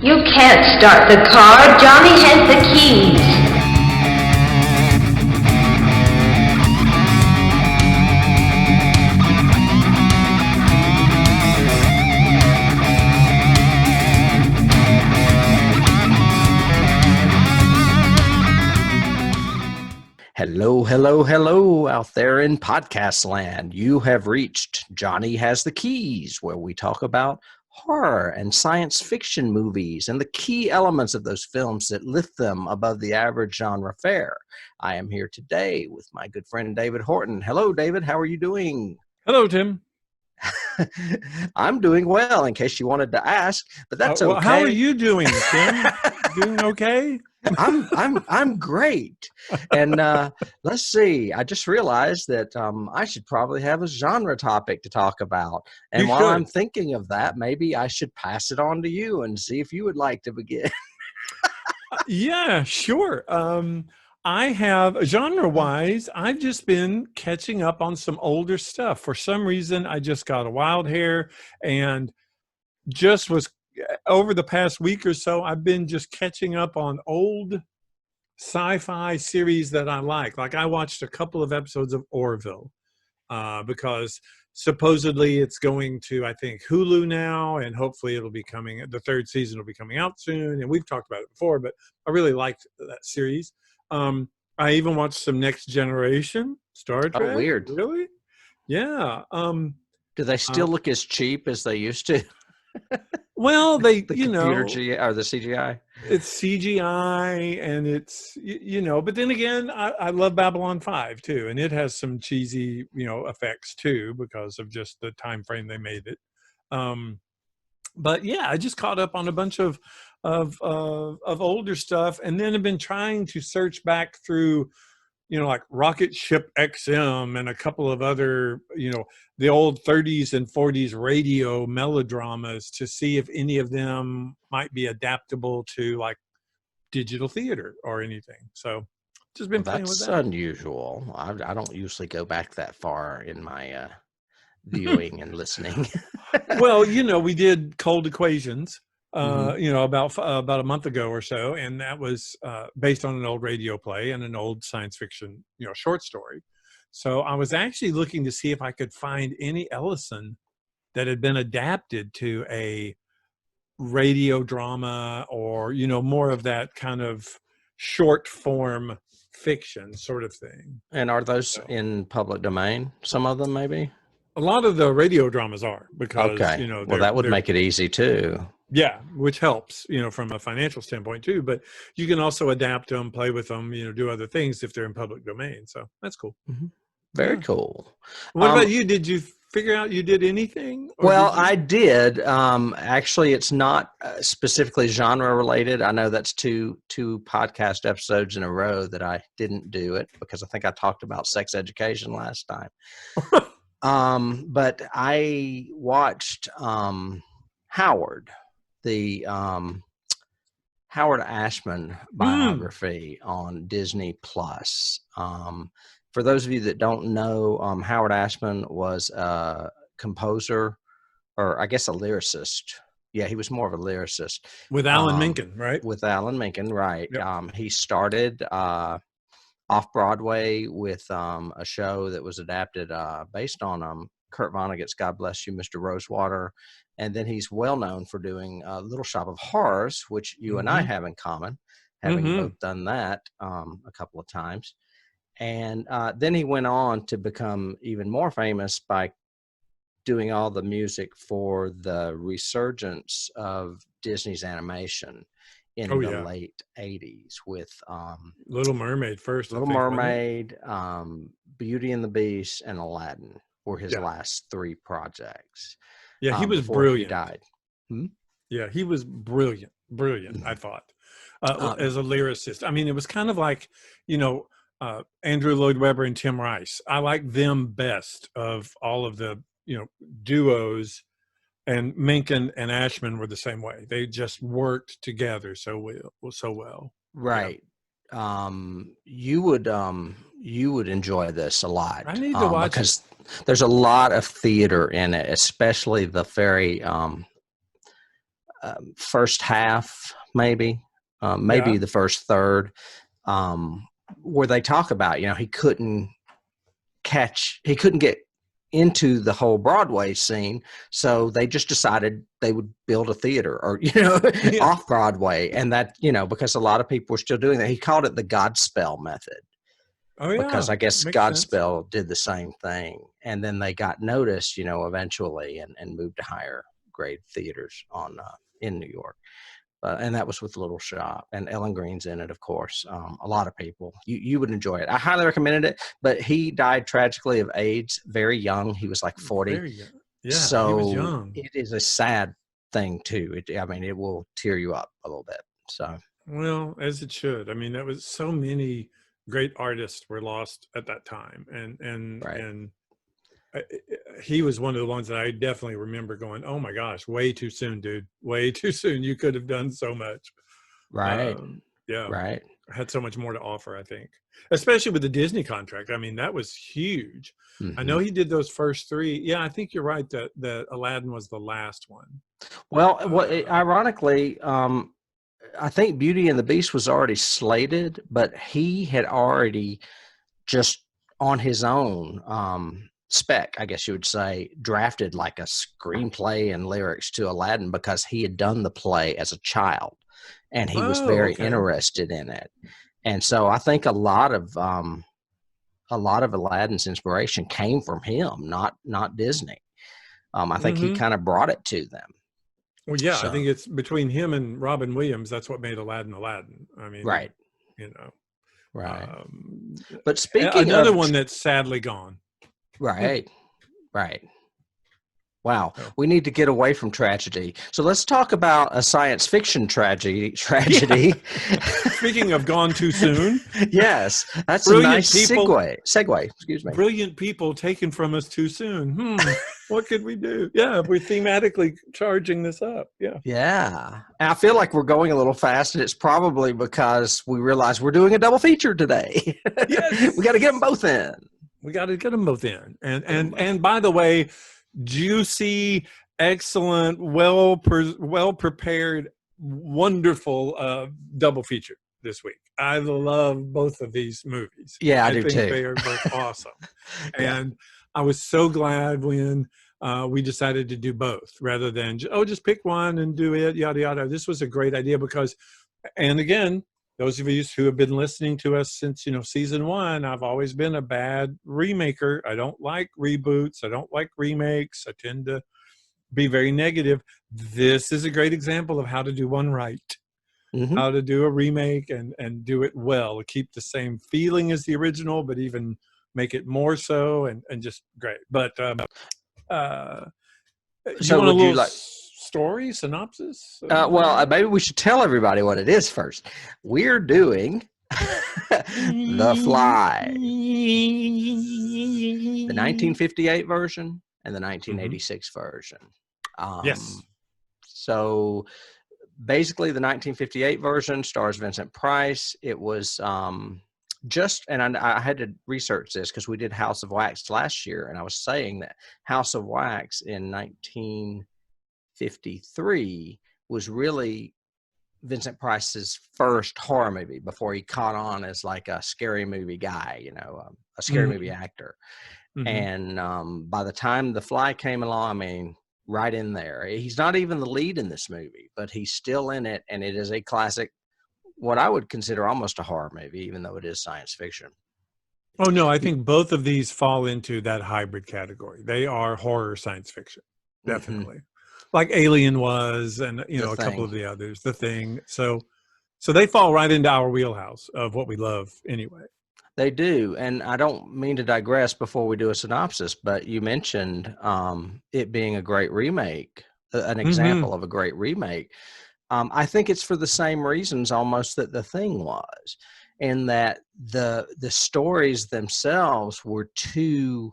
You can't start the car. Johnny has the keys. Hello, hello, hello out there in podcast land. You have reached Johnny Has the Keys, where we talk about horror and science fiction movies and the key elements of those films that lift them above the average genre fare. I am here today with my good friend David Horton. Hello, David. How are you doing? Hello, Tim. I'm doing well, in case you wanted to ask, but that's well, okay. How are you doing, Tim? Doing okay? I'm great. And let's see. I just realized that I should probably have a genre topic to talk about. And while I'm thinking of that, maybe I should pass it on to you and see if you would like to begin. Yeah, sure. I have, genre-wise, I've just been catching up on some older stuff. For some reason, I just got a wild hair and just was, over the past week or so, I've been just catching up on old sci-fi series that I like. Like I watched a couple of episodes of Orville because supposedly it's going to, I think, Hulu now, and hopefully it'll be coming, the third season will be coming out soon. And we've talked about it before, but I really liked that series. I even watched some Next Generation, Star Trek. Oh, weird. Really? Yeah. Do they still look as cheap as they used to? Well, they, the you know, or the CGI. It's CGI, and it's, you know, but then again, I love Babylon 5 too, and it has some cheesy, you know, effects too because of just the time frame they made it. But yeah, I just caught up on a bunch of older stuff, and then I've been trying to search back through, you know, like Rocket Ship XM and a couple of other, you know, the old 30s and 40s radio melodramas to see if any of them might be adaptable to like digital theater or anything. So just been playing with that. That's unusual. I don't usually go back that far in my viewing and listening. Well, you know, we did Cold Equations, you know, about a month ago or so, and that was based on an old radio play and an old science fiction, you know, short story. So I was actually looking to see if I could find any Ellison that had been adapted to a radio drama or, you know, more of that kind of short form fiction sort of thing. And are those in public domain? Some of them, maybe? A lot of the radio dramas are because, okay. You know, well, that would make it easy too. Yeah, which helps, you know, from a financial standpoint too. But you can also adapt them, play with them, you know, do other things if they're in public domain. So that's cool. Mm-hmm. Very cool. What about you? Did you figure out you did anything? Well, I did. Actually, it's not specifically genre related. I know that's two podcast episodes in a row that I didn't do it because I think I talked about sex education last time. But I watched Howard, the Howard Ashman biography on Disney Plus. For those of you that don't know, Howard Ashman was a composer, or I guess a lyricist. Yeah, he was more of a lyricist. With Alan Menken, right? With Alan Menken, right. Yep. He started off-Broadway with a show that was adapted based on Kurt Vonnegut's God Bless You, Mr. Rosewater. And then he's well known for doing Little Shop of Horrors, which you and I have in common, having both done that a couple of times. And then he went on to become even more famous by doing all the music for the resurgence of Disney's animation in the late 80s with Little Mermaid first. Little Mermaid, Beauty and the Beast, and Aladdin were his last three projects. Yeah, he was brilliant. He died. Yeah, he was brilliant, I thought, as a lyricist. I mean, it was kind of like, you know, Andrew Lloyd Webber and Tim Rice. I like them best of all of the, you know, duos, and Menken and Ashman were the same way. They just worked together so well. Right. Yeah. You would enjoy this a lot. I need to watch because there's a lot of theater in it, especially the very first half, maybe Yeah. the first third, where they talk about, he couldn't get into the whole Broadway scene, so they just decided they would build a theater, or Yeah. off Broadway, and that because a lot of people were still doing that. He called it the Godspell method, Oh yeah. because I guess Makes sense. Godspell did the same thing, and then they got noticed, eventually, and moved to higher grade theaters in New York. And that was with Little Shop, and Ellen Green's in it, of course. A lot of people. You would enjoy it. I highly recommended it, but he died tragically of AIDS very young. He was like 40. Very young. Yeah, he was So young. it is a sad thing too. It will tear you up a little bit. So Well, as it should. I mean, that was so many great artists were lost at that time, right, and he was one of the ones that I definitely remember going, "Oh my gosh, way too soon, dude! Way too soon. You could have done so much." right, Yeah, right. had so much more to offer. I think, especially with the Disney contract. I mean, that was huge. I Hmm. know he did those first three. Yeah, I think you're right that Aladdin was the last one. Well, Uh, ironically, I think Beauty and the Beast was already slated, but he had already just on his own spec, I guess you would say, drafted like a screenplay and lyrics to Aladdin, because he had done the play as a child and he was oh, very okay. interested in it. And so I think a lot of Aladdin's inspiration came from him, not Disney. I think he Mm-hmm. kind of brought it to them. Well, yeah, I So think it's between him and Robin Williams. That's what made Aladdin Aladdin. I mean, right, you know, right. um, But speaking another of one that's sadly gone. right, right. Wow, So, we need to get away from tragedy. So let's talk about a science fiction tragedy. yeah. Tragedy. Speaking of gone too soon, Yes, that's a brilliant nice people, segue. Excuse me. brilliant people taken from us too soon. What could we do? Yeah, we're thematically charging this up. Yeah. Yeah, and I feel like we're going a little fast, and it's probably because we realize we're doing a double feature today. We got to get them Yes. both in. We got to get them both in. And Get 'em and both and in. by the way, juicy, excellent, well prepared, wonderful double feature this week. I love both of these movies. Yeah, I I do think too. they are both awesome, Yeah. and I was so glad when we decided to do both rather than just pick one and do it, yada yada. This was a great idea because, and again, those of you who have been listening to us since season one, I've always been a bad remaker. I don't like reboots. I don't like remakes. I tend to be very negative. This is a great example of how to do one right, Hmm. how to do a remake and do it well, keep the same feeling as the original, but even make it more so, and just great. But uh, do you So want a would you little like? story synopsis? Maybe we should tell everybody what it is first. We're doing The Fly, the 1958 version and the Mhm. 1986 version. Yes. So basically, the 1958 version stars Vincent Price. It was and I had to research this because we did House of Wax last year, and I was saying that House of Wax in 1953 was really Vincent Price's first horror movie before he caught on as like a scary movie guy, a scary movie Mhm. actor. Mhm. And by the time The Fly came along, I mean, right in there. He's not even the lead in this movie, but he's still in it, and it is a classic, what I would consider almost a horror movie, even though it is science fiction. Oh no, I think both of these fall into that hybrid category. They are horror science fiction, Mm-hmm. definitely, like Alien was, and The a couple Thing. of the others, The Thing. So they fall right into our wheelhouse of what we love anyway. They do. And I don't mean to digress before we do a synopsis, but you mentioned it being a great remake, an Hmm. example of a great remake. I think it's for the same reasons almost that The Thing was, in that the stories themselves were too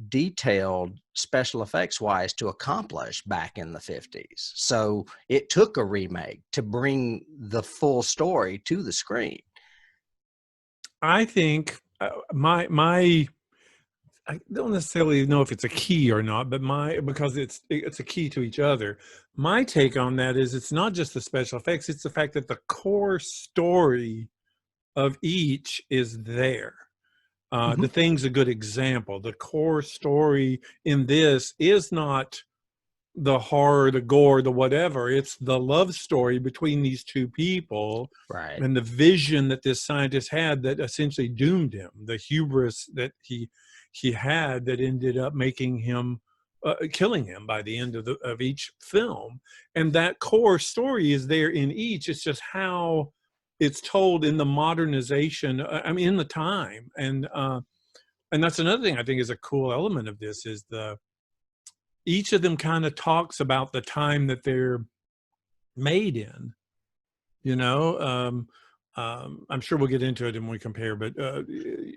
detailed special effects wise to accomplish back in the 50s. So it took a remake to bring the full story to the screen. I think my I don't necessarily know if it's a key or not, but because it's a key to each other. My take on that is it's not just the special effects; it's the fact that the core story of each is there. The Thing's a good example. The core story in this is not the horror, the gore, the whatever. It's the love story between these two people, Right. and the vision that this scientist had that essentially doomed him. The hubris that he had that ended up making him killing him by the end of each film. And that core story is there in each. It's just how it's told in the modernization. I mean, in the time, and that's another thing I think is a cool element of this is each of them kind of talks about the time that they're made in, you know. I'm sure we'll get into it when we compare, but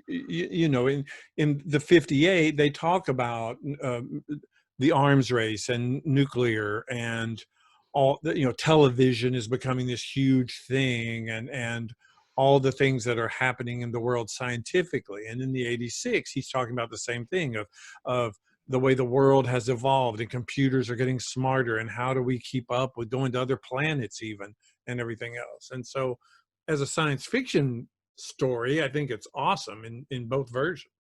you know, in the 58, they talk about the arms race and nuclear and all the, you know, television is becoming this huge thing, and all the things that are happening in the world scientifically. And in the 86, he's talking about the same thing of the way the world has evolved and computers are getting smarter, and how do we keep up with going to other planets even, and everything else. And so as a science fiction story, I think it's awesome in both versions.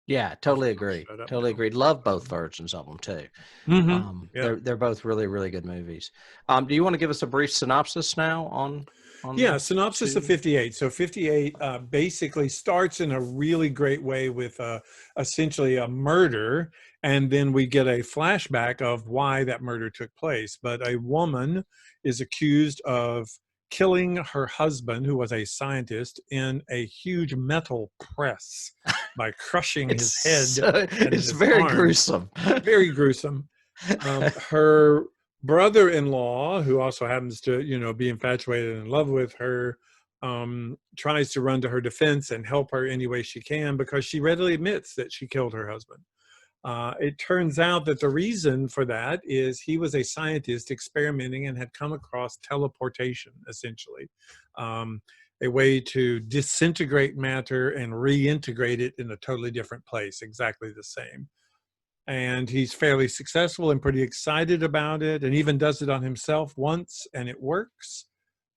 Yeah, totally agree. Shut up Totally now. agreed. Love both versions of them too. Yeah. They're both really, really good movies. Do you want to give us a brief synopsis now on Yeah, the synopsis of two? 58. So 58 basically starts in a really great way with essentially a murder, and then we get a flashback of why that murder took place. But a woman is accused of killing her husband, who was a scientist, in a huge metal press by crushing his head and It's his very arms. gruesome. Very gruesome. Her brother-in-law, who also happens to, you know, be infatuated and in love with her, tries to run to her defense and help her any way she can, because she readily admits that she killed her husband. It turns out that the reason for that is he was a scientist experimenting and had come across teleportation, essentially, a way to disintegrate matter and reintegrate it in a totally different place, exactly the same. And he's fairly successful and pretty excited about it, and even does it on himself once, and it works.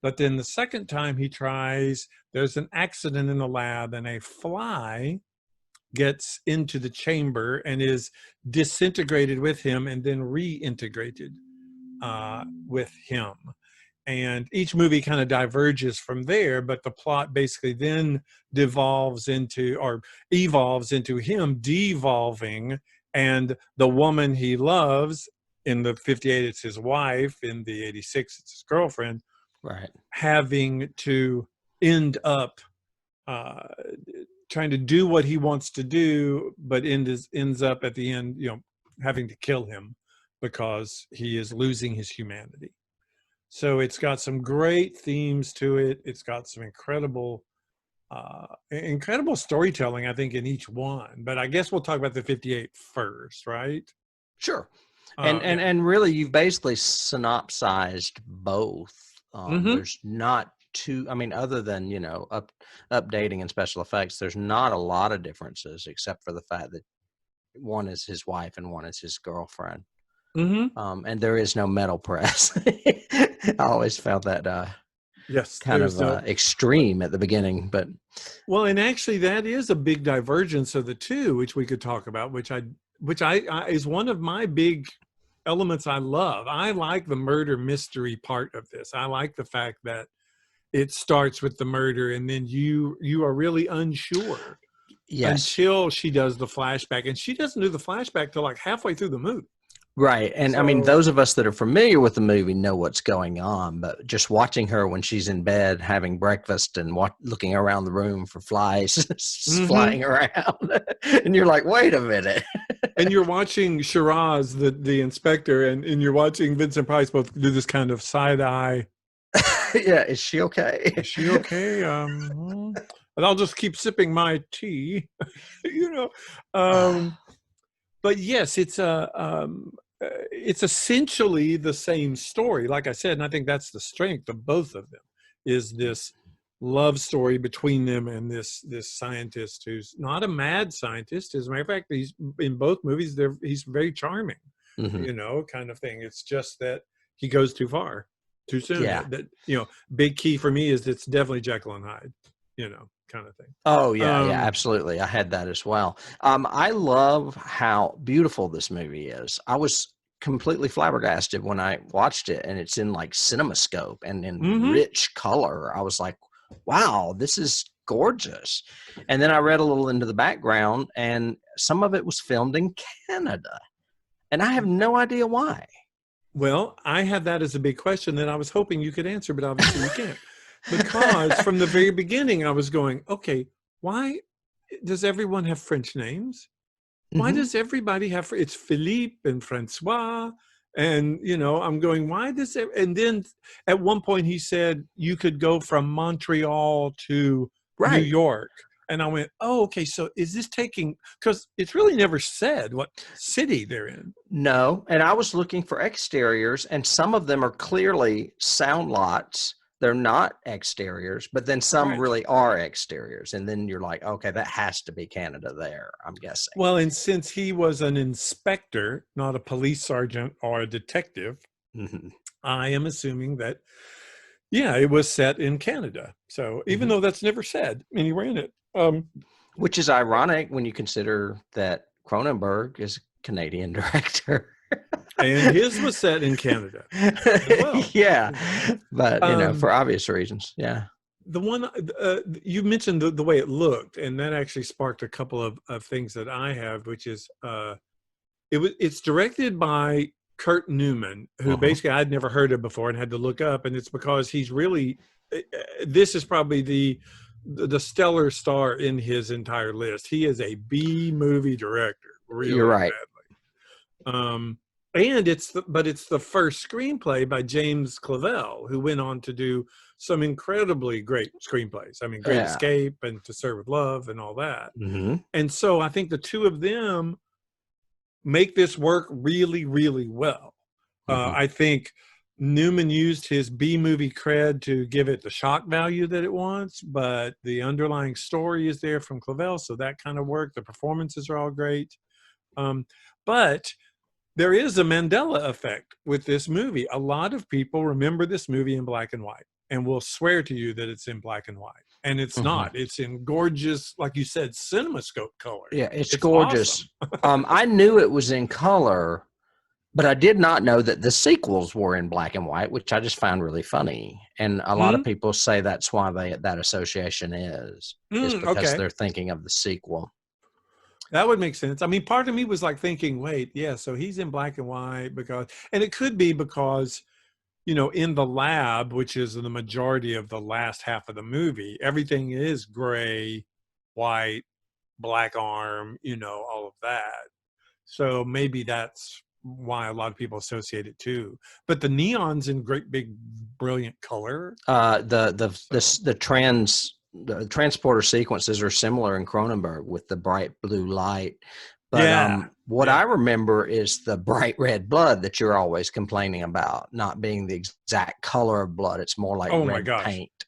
But then the second time he tries, there's an accident in the lab, and a fly gets into the chamber and is disintegrated with him and then reintegrated with him. And each movie kind of diverges from there, but the plot basically then devolves into, or evolves into, him devolving, and the woman he loves, in the 58 it's his wife, in the 86 it's his girlfriend, Right. having to end up uh, trying to do what he wants to do, but ends up at the end, you know, having to kill him because he is losing his humanity. So it's got some great themes to it. It's got some incredible storytelling, I think, in each one. But I guess we'll talk about the 58 first, right? Sure. Yeah. And really, you've basically synopsized both. There's not too, I mean, other than, you know, updating and special effects, there's not a lot of differences, except for the fact that one is his wife and one is his girlfriend. And there is no metal press. I always found that Yes, kind of extreme at the beginning, but well, and actually that is a big divergence of the two, which we could talk about, which I is one of my big elements I love. I like the murder mystery part of this. I like the fact that it starts with the murder, and then you are really unsure until she does the flashback, and she doesn't do the flashback till like halfway through the movie. Right. And I mean, those of us that are familiar with the movie know what's going on, but just watching her when she's in bed having breakfast and looking around the room for flies flying around, and you're like, wait a minute. And you're watching Shiraz, the inspector, and you're watching Vincent Price both do this kind of side eye. Yeah, is she okay? Is she okay? And I'll just keep sipping my tea, you know. But yes, it's essentially the same story, like I said, and I think that's the strength of both of them, is this love story between them and this scientist who's not a mad scientist. As a matter of fact, he's in both movies. He's very charming, Hmm. kind of thing. It's just that he goes too far, too soon. Yeah. That big key for me is it's definitely Jekyll and Hyde, kind of thing. Oh yeah, yeah, Um, absolutely. I had that as well. I love how beautiful this movie is. I was completely flabbergasted when I watched it, and it's in like CinemaScope and in mhm. rich color. I was like, wow, this is gorgeous. And then I read a little into the background, and some of it was filmed in Canada, and I have no idea why. Well, I had that as a big question that I was hoping you could answer, but obviously you can't. Because from the very beginning, I was going, okay, why does everyone have French names? Why Hmm. does everybody have, it's Philippe and Francois? And, I'm going, why does it? And then at one point he said, you could go from Montreal to New Right. York. And I went, oh, okay. So is this taking, because it's really never said what city they're in. No, and I was looking for exteriors, and some of them are clearly sound lots. They're not exteriors, but then some Right. really are exteriors. And then you're like, okay, that has to be Canada there, I'm guessing. Well, and since he was an inspector, not a police sergeant or a detective, Hmm. I am assuming that, yeah, it was set in Canada. So even Hmm. though that's never said anywhere in it. Which is ironic when you consider that Cronenberg is a Canadian director. And his was set in Canada as well. Yeah, You know, but um, for obvious reasons. Yeah. the one you mentioned the way it looked, and that actually sparked a couple of things that I have, which is it's directed by Kurt Newman, who Uh-huh. basically I'd never heard of before and had to look up, and it's because he's really this is probably the stellar star in his entire list. He is a B movie director, You're really right. bad. And it's the first screenplay by James Clavell, who went on to do some incredibly great screenplays. I mean, Great Yeah. Escape and To Serve with Love and all that. Hmm. And so I think the two of them make this work really, really well. Hmm. I think Newman used his B movie cred to give it the shock value that it wants, but the underlying story is there from Clavell, so that kind of worked. The performances are all great. But there is a Mandela effect with this movie. A lot of people remember this movie in black and white and will swear to you that it's in black and white. And it's Hmm. not. It's in gorgeous, like you said, CinemaScope color. Yeah, it's It's awesome. gorgeous. I knew it was in color, but I did not know that the sequels were in black and white, which I just found really funny. And a lot of Mm, people say that's why that association is because okay. they're thinking of the sequel. That would make sense. I mean, part of me was like thinking, wait, yeah, so he's in black and white because, and it could be because, in the lab, which is the majority of the last half of the movie, everything is gray, white, black arm, all of that. So maybe that's why a lot of people associate it too. But the neon's in great big brilliant color. The transporter sequences are similar in Cronenberg with the bright blue light. But Yeah. what I Yeah. remember is the bright red blood that you're always complaining about not being the exact color of blood. It's more like Oh my red gosh. paint.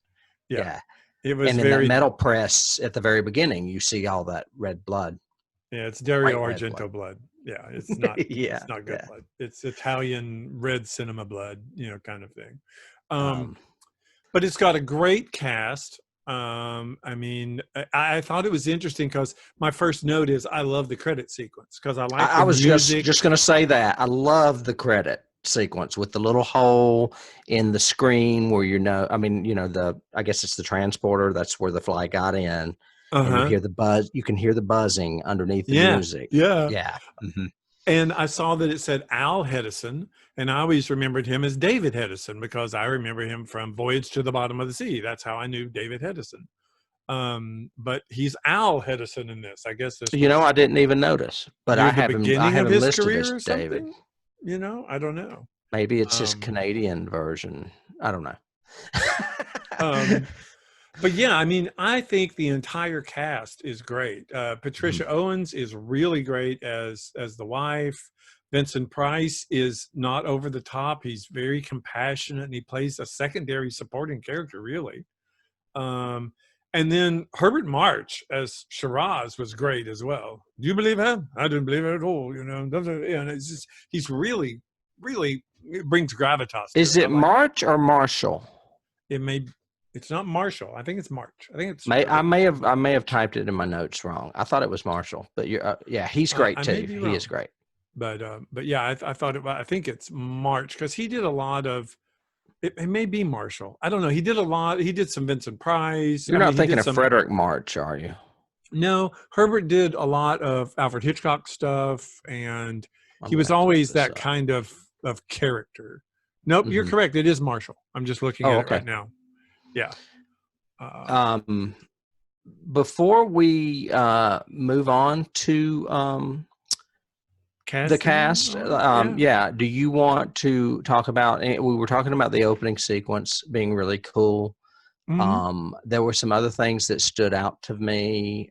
Yeah. Yeah. It was And in that very, metal press at the very beginning, you see all that red blood, yeah, it's Dario bright red blood. Argento blood. Yeah, it's not Yeah. it's not good Yeah. blood. It's Italian red cinema blood, kind of thing. Um, Um, but it's got a great cast. I mean, I thought it was interesting because my first note is I love the credit sequence because I like I the was just music. just going to say that I love the credit sequence with the little hole in the screen where I mean, I guess it's the transporter. That's where the fly got in, and you Uh-huh. hear the buzz. You can hear the buzzing underneath the Yeah. music. Yeah. Yeah. Hmm. And I saw that it said Al Hedison, and I always remembered him as David Hedison because I remember him from Voyage to the Bottom of the Sea. That's how I knew David Hedison. But he's Al Hedison in this. I guess this was I didn't even notice, but near I the have him. I beginning have of him his listed career as or David. something. I don't know. Maybe it's his Um, Canadian version. I don't know. um, but yeah, I mean, I think the entire cast is great. Mhm. Patricia Owens is really great as the wife. Vincent Price is not over the top. He's very compassionate, and he plays a secondary supporting character, really. And then Herbert March as Shiraz was great as well. Do you believe him? I didn't believe it at all. And it's just, he's really, really, it brings gravitas to Is it. I it like March or Marshall? it. It's not Marshall. I think it's March. I think it's I Herbert. may have typed it in my notes wrong. I thought it was Marshall, but you're yeah, he's great I may too. be He wrong. is great. But yeah, I thought I think it's March because he did a lot of. It may be Marshall. I don't know. He did a lot. He did some Vincent Price. You're I mean, not he thinking did of some. Frederick March, are you? No, Herbert did a lot of Alfred Hitchcock stuff, and I'm he gonna was have to look always this that up. kind of character. Nope, you're Mhm. correct. It is Marshall. I'm just looking Oh, at it okay. right now. Yeah. Before we move on to the Casting. cast, Yeah. yeah, do you want to talk about? We were talking about the opening sequence being really cool. Mhm. There were some other things that stood out to me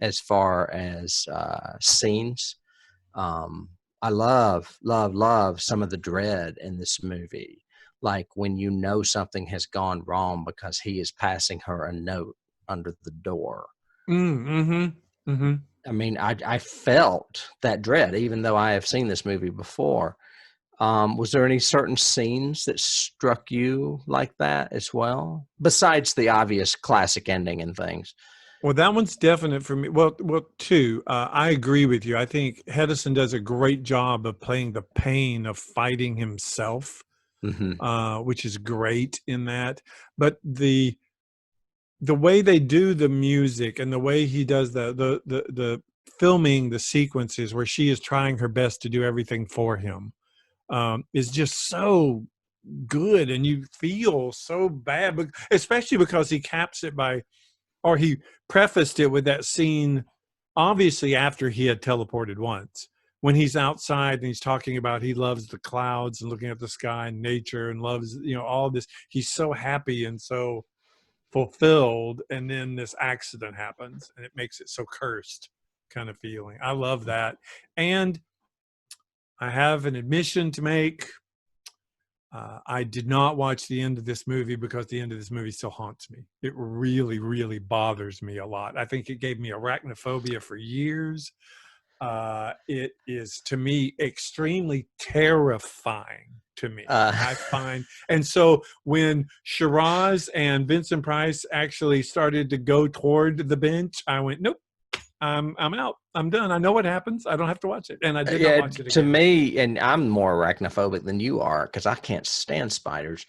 as far as scenes. I love some of the dread in this movie. Like when you know something has gone wrong because he is passing her a note under the door. Mm-hmm. Mm-hmm. I mean, I felt that dread, even though I have seen this movie before. Was there any certain scenes that struck you like that as well, besides the obvious classic ending and things? Well, that one's definite for me. Well, two. I agree with you. I think Hedison does a great job of playing the pain of fighting himself, Hmm. which is great in that. But the way they do the music and the way he does the filming the sequences where she is trying her best to do everything for him is just so good, and you feel so bad, especially because he caps it by, or he prefaced it with that scene, obviously after he had teleported once, when he's outside and he's talking about he loves the clouds and looking at the sky and nature and loves all this. He's so happy and so fulfilled, and then this accident happens and it makes it so cursed kind of feeling. I love that. And I have an admission to make. I did not watch the end of this movie because the end of this movie still haunts me. It really, really bothers me a lot. I think it gave me arachnophobia for years. It is, to me, extremely terrifying to me. Uh, I find, and so when Shiraz and Vincent Price actually started to go toward the bench, I went, nope, I'm out. I'm done. I know what happens. I don't have to watch it. And I did not yeah, watch it to again. me, and I'm more arachnophobic than you are because I can't stand spiders.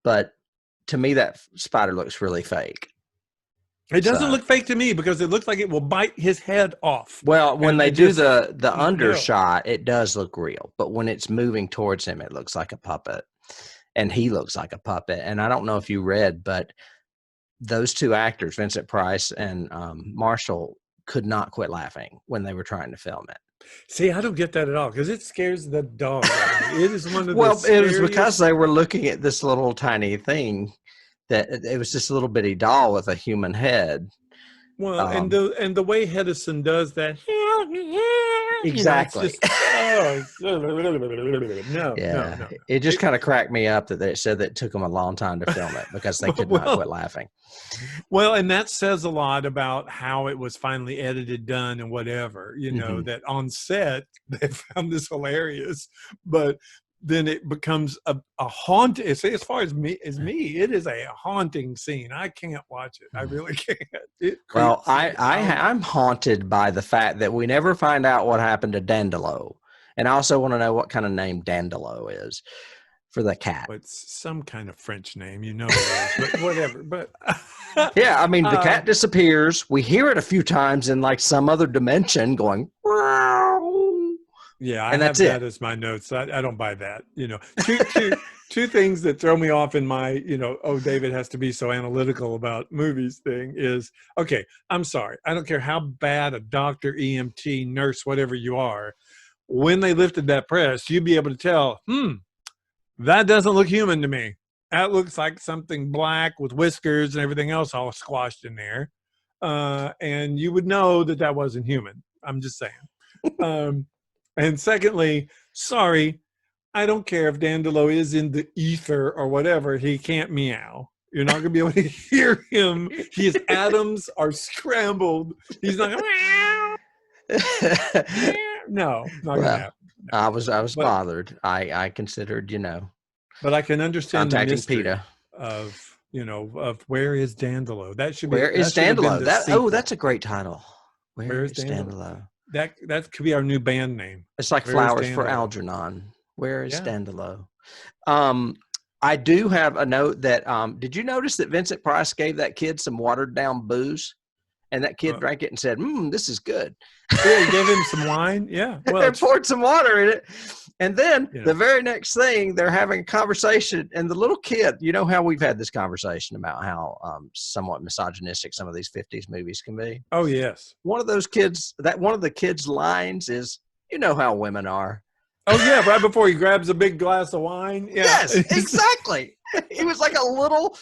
But to me, that spider looks really fake. It doesn't So, look fake to me because it looks like it will bite his head off. well, when And they I do just, the no. undershot, it does look real. But when it's moving towards him, it looks like a puppet, and he looks like a puppet. And I don't know if you read, but those two actors, Vincent Price and Marshall, could not quit laughing when they were trying to film it. See, I don't get that at all because it scares the dog out of me. It is one of the Well, it was because scariest. they were looking at this little tiny thing that it was just a little bitty doll with a human head. Well, and Um, the way Hedison does that, it's exactly. just no, no, Yeah, no. it just It, kind of cracked me up that they said that it took them a long time to film it because they could not quit well, laughing. well, and that says a lot about how it was finally edited, done, and whatever. Hmm. That on set they found this hilarious, but then it becomes a haunt. As far as me, it is a haunting scene. I can't watch it. I really can't. It Well, creeps me out. I'm haunted by the fact that we never find out what happened to Dandelo, and I also want to know what kind of name Dandelo is for the cat. Well, it's some kind of French name, it is, but whatever. But Yeah, I mean, the uh, cat disappears. We hear it a few times in like some other dimension going, "Meow," yeah, I and that's have that it. as my notes. I don't buy that. Two things that throw me off in my, oh, David has to be so analytical about movies thing is, okay, I'm sorry. I don't care how bad a doctor, EMT, nurse, whatever you are, when they lifted that press, you'd be able to tell, that doesn't look human to me. That looks like something black with whiskers and everything else all squashed in there. And you would know that wasn't human. I'm just saying. Um, and secondly, sorry, I don't care if Dandelo is in the ether or whatever. He can't meow. You're not going to be able to hear him. His atoms are scrambled. He's not going to. No, not going to Well, happen. I was But bothered. I considered, but I can understand the contacting mystery PETA. of of where is Dandelo. That should Where is have been Dandelo? the sequel. That's a great title. Where Where is is Dandelo? Dandelo? That could be our new band name. It's like Where is Flowers for Dandelo? Algernon. Where is Yeah. Dandelo? I do have a note that did you notice that Vincent Price gave that kid some watered down booze? And that kid drank it and said, this is good. Yeah, he gave him some wine. Yeah. Well, And poured some water in it. And then You know. the very next thing, they're having a conversation. And the little kid, you know how we've had this conversation about how somewhat misogynistic some of these 50s movies can be. Oh, yes. One of the kids' lines is, you know how women are. Oh, yeah, right before he grabs a big glass of wine. Yeah. Yes, exactly. He was like a little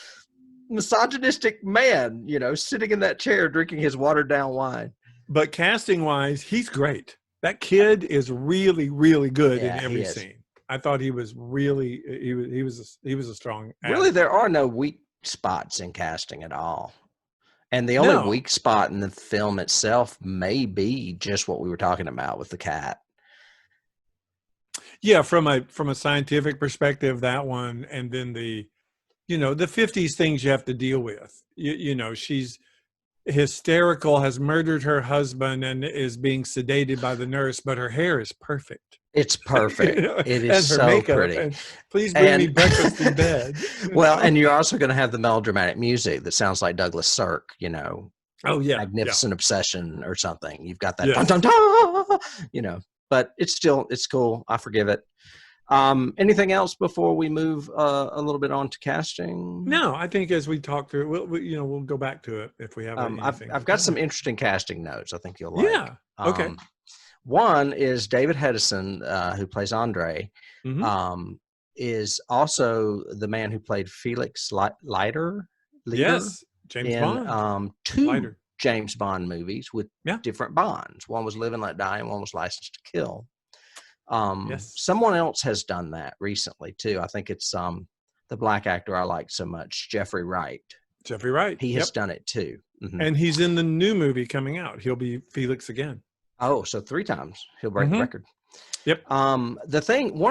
misogynistic man, sitting in that chair drinking his watered down wine. But casting wise, he's great. That kid is really, really good in Yeah, he every is. scene. I thought he was really he was a strong actor. Really, there are no weak spots in casting at all. And the only weak spot in the film itself may be just what we were talking about with the cat. Yeah, from a scientific perspective, that one, and then the 50s things you have to deal with. She's hysterical, has murdered her husband, and is being sedated by the nurse, but her hair is perfect. It's perfect. It is and her so makeup, pretty. And please bring me breakfast in bed. Well, and you're also going to have the melodramatic music that sounds like Douglas Sirk, Oh yeah, Magnificent Obsession or something. You've got that, Yes. dun, dun, dun, but it's cool. I forgive it. Anything else before we move a little bit on to casting? No, I think as we talk through it, we'll go back to it if we have anything. I've got some interesting casting notes I think you'll like. Yeah. Okay. One is David Hedison, who plays Andre, is also the man who played Felix Leiter. Yes, James Bond. Two Leiter. James Bond movies with different Bonds. One was Live and Let Die, and one was License to Kill. Yes. Someone else has done that recently too. I think it's the black actor I like so much, Jeffrey Wright. Jeffrey Wright. He has done it too. Mm-hmm. And he's in the new movie coming out. He'll be Felix again. Oh, so 3 times he'll break the record. Yep. One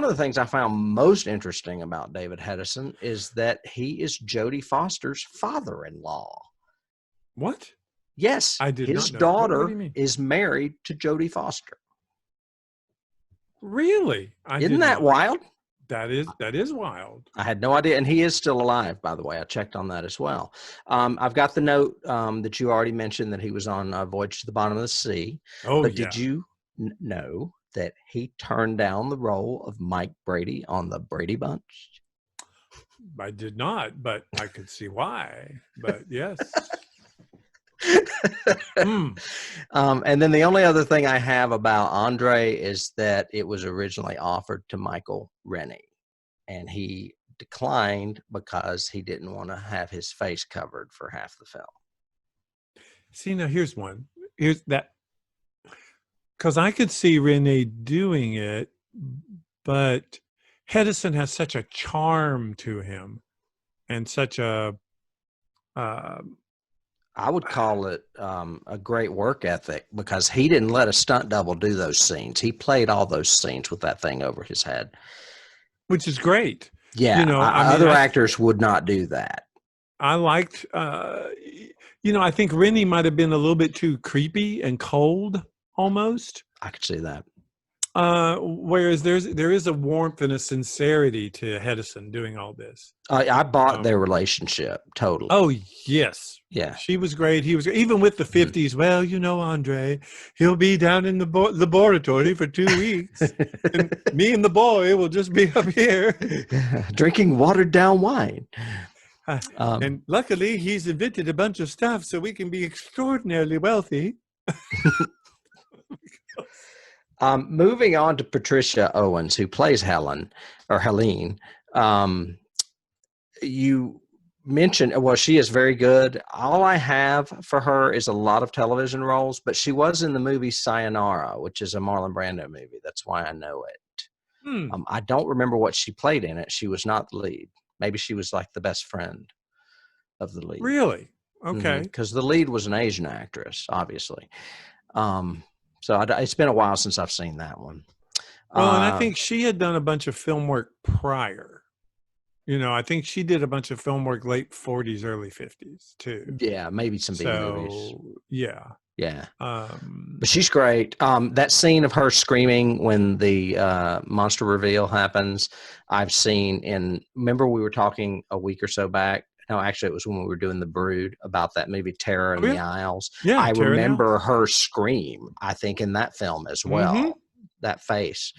of the things I found most interesting about David Hedison is that he is Jodie Foster's father-in-law. What? Yes. I did his not know. What do daughter you mean? is married to Jodie Foster. Really? Isn't that wild? That is wild. I had no idea. And he is still alive, by the way. I checked on that as well. I've got the note that you already mentioned that he was on Voyage to the Bottom of the Sea. Oh, but did you know that he turned down the role of Mike Brady on the Brady Bunch? I did not, but I could see why. But yes. And then the only other thing I have about Andre is that it was originally offered to Michael Rennie, and he declined because he didn't want to have his face covered for half the film. See, now here's one. Here's that. Because I could see Renee doing it, but Hedison has such a charm to him and such a I would call it a great work ethic, because he didn't let a stunt double do those scenes. He played all those scenes with that thing over his head. Which is great. Yeah, other actors would not do that. I liked, I think Rennie might have been a little bit too creepy and cold almost. I could see that. Whereas there is a warmth and a sincerity to Hedison doing all this. I bought their relationship totally. Oh yes, yeah, she was great. He was even with the 50s. Well, Andre, he'll be down in the laboratory for 2 weeks, and me and the boy will just be up here drinking watered down wine. And luckily, he's invented a bunch of stuff so we can be extraordinarily wealthy. Moving on to Patricia Owens, who plays Helene. You mentioned, well, she is very good. All I have for her is a lot of television roles, but she was in the movie Sayonara, which is a Marlon Brando movie. That's why I know it. I don't remember what she played in it. She was not the lead. Maybe she was like the best friend. of the lead. Really? Okay. Because the lead was an Asian actress, obviously. So it's been a while since I've seen that one. Well, and I think she had done a bunch of film work prior. I think she did a bunch of film work late 40s, early 50s too. Yeah, maybe some B movies. So, yeah. Yeah. But she's great. That scene of her screaming when the monster reveal happens, I've seen remember we were talking a week or so back. No, actually it was when we were doing The Brood about that movie Terror in the Isles. Yeah, I Terror in the remember Isles. her scream, I think, in that film as well. That face.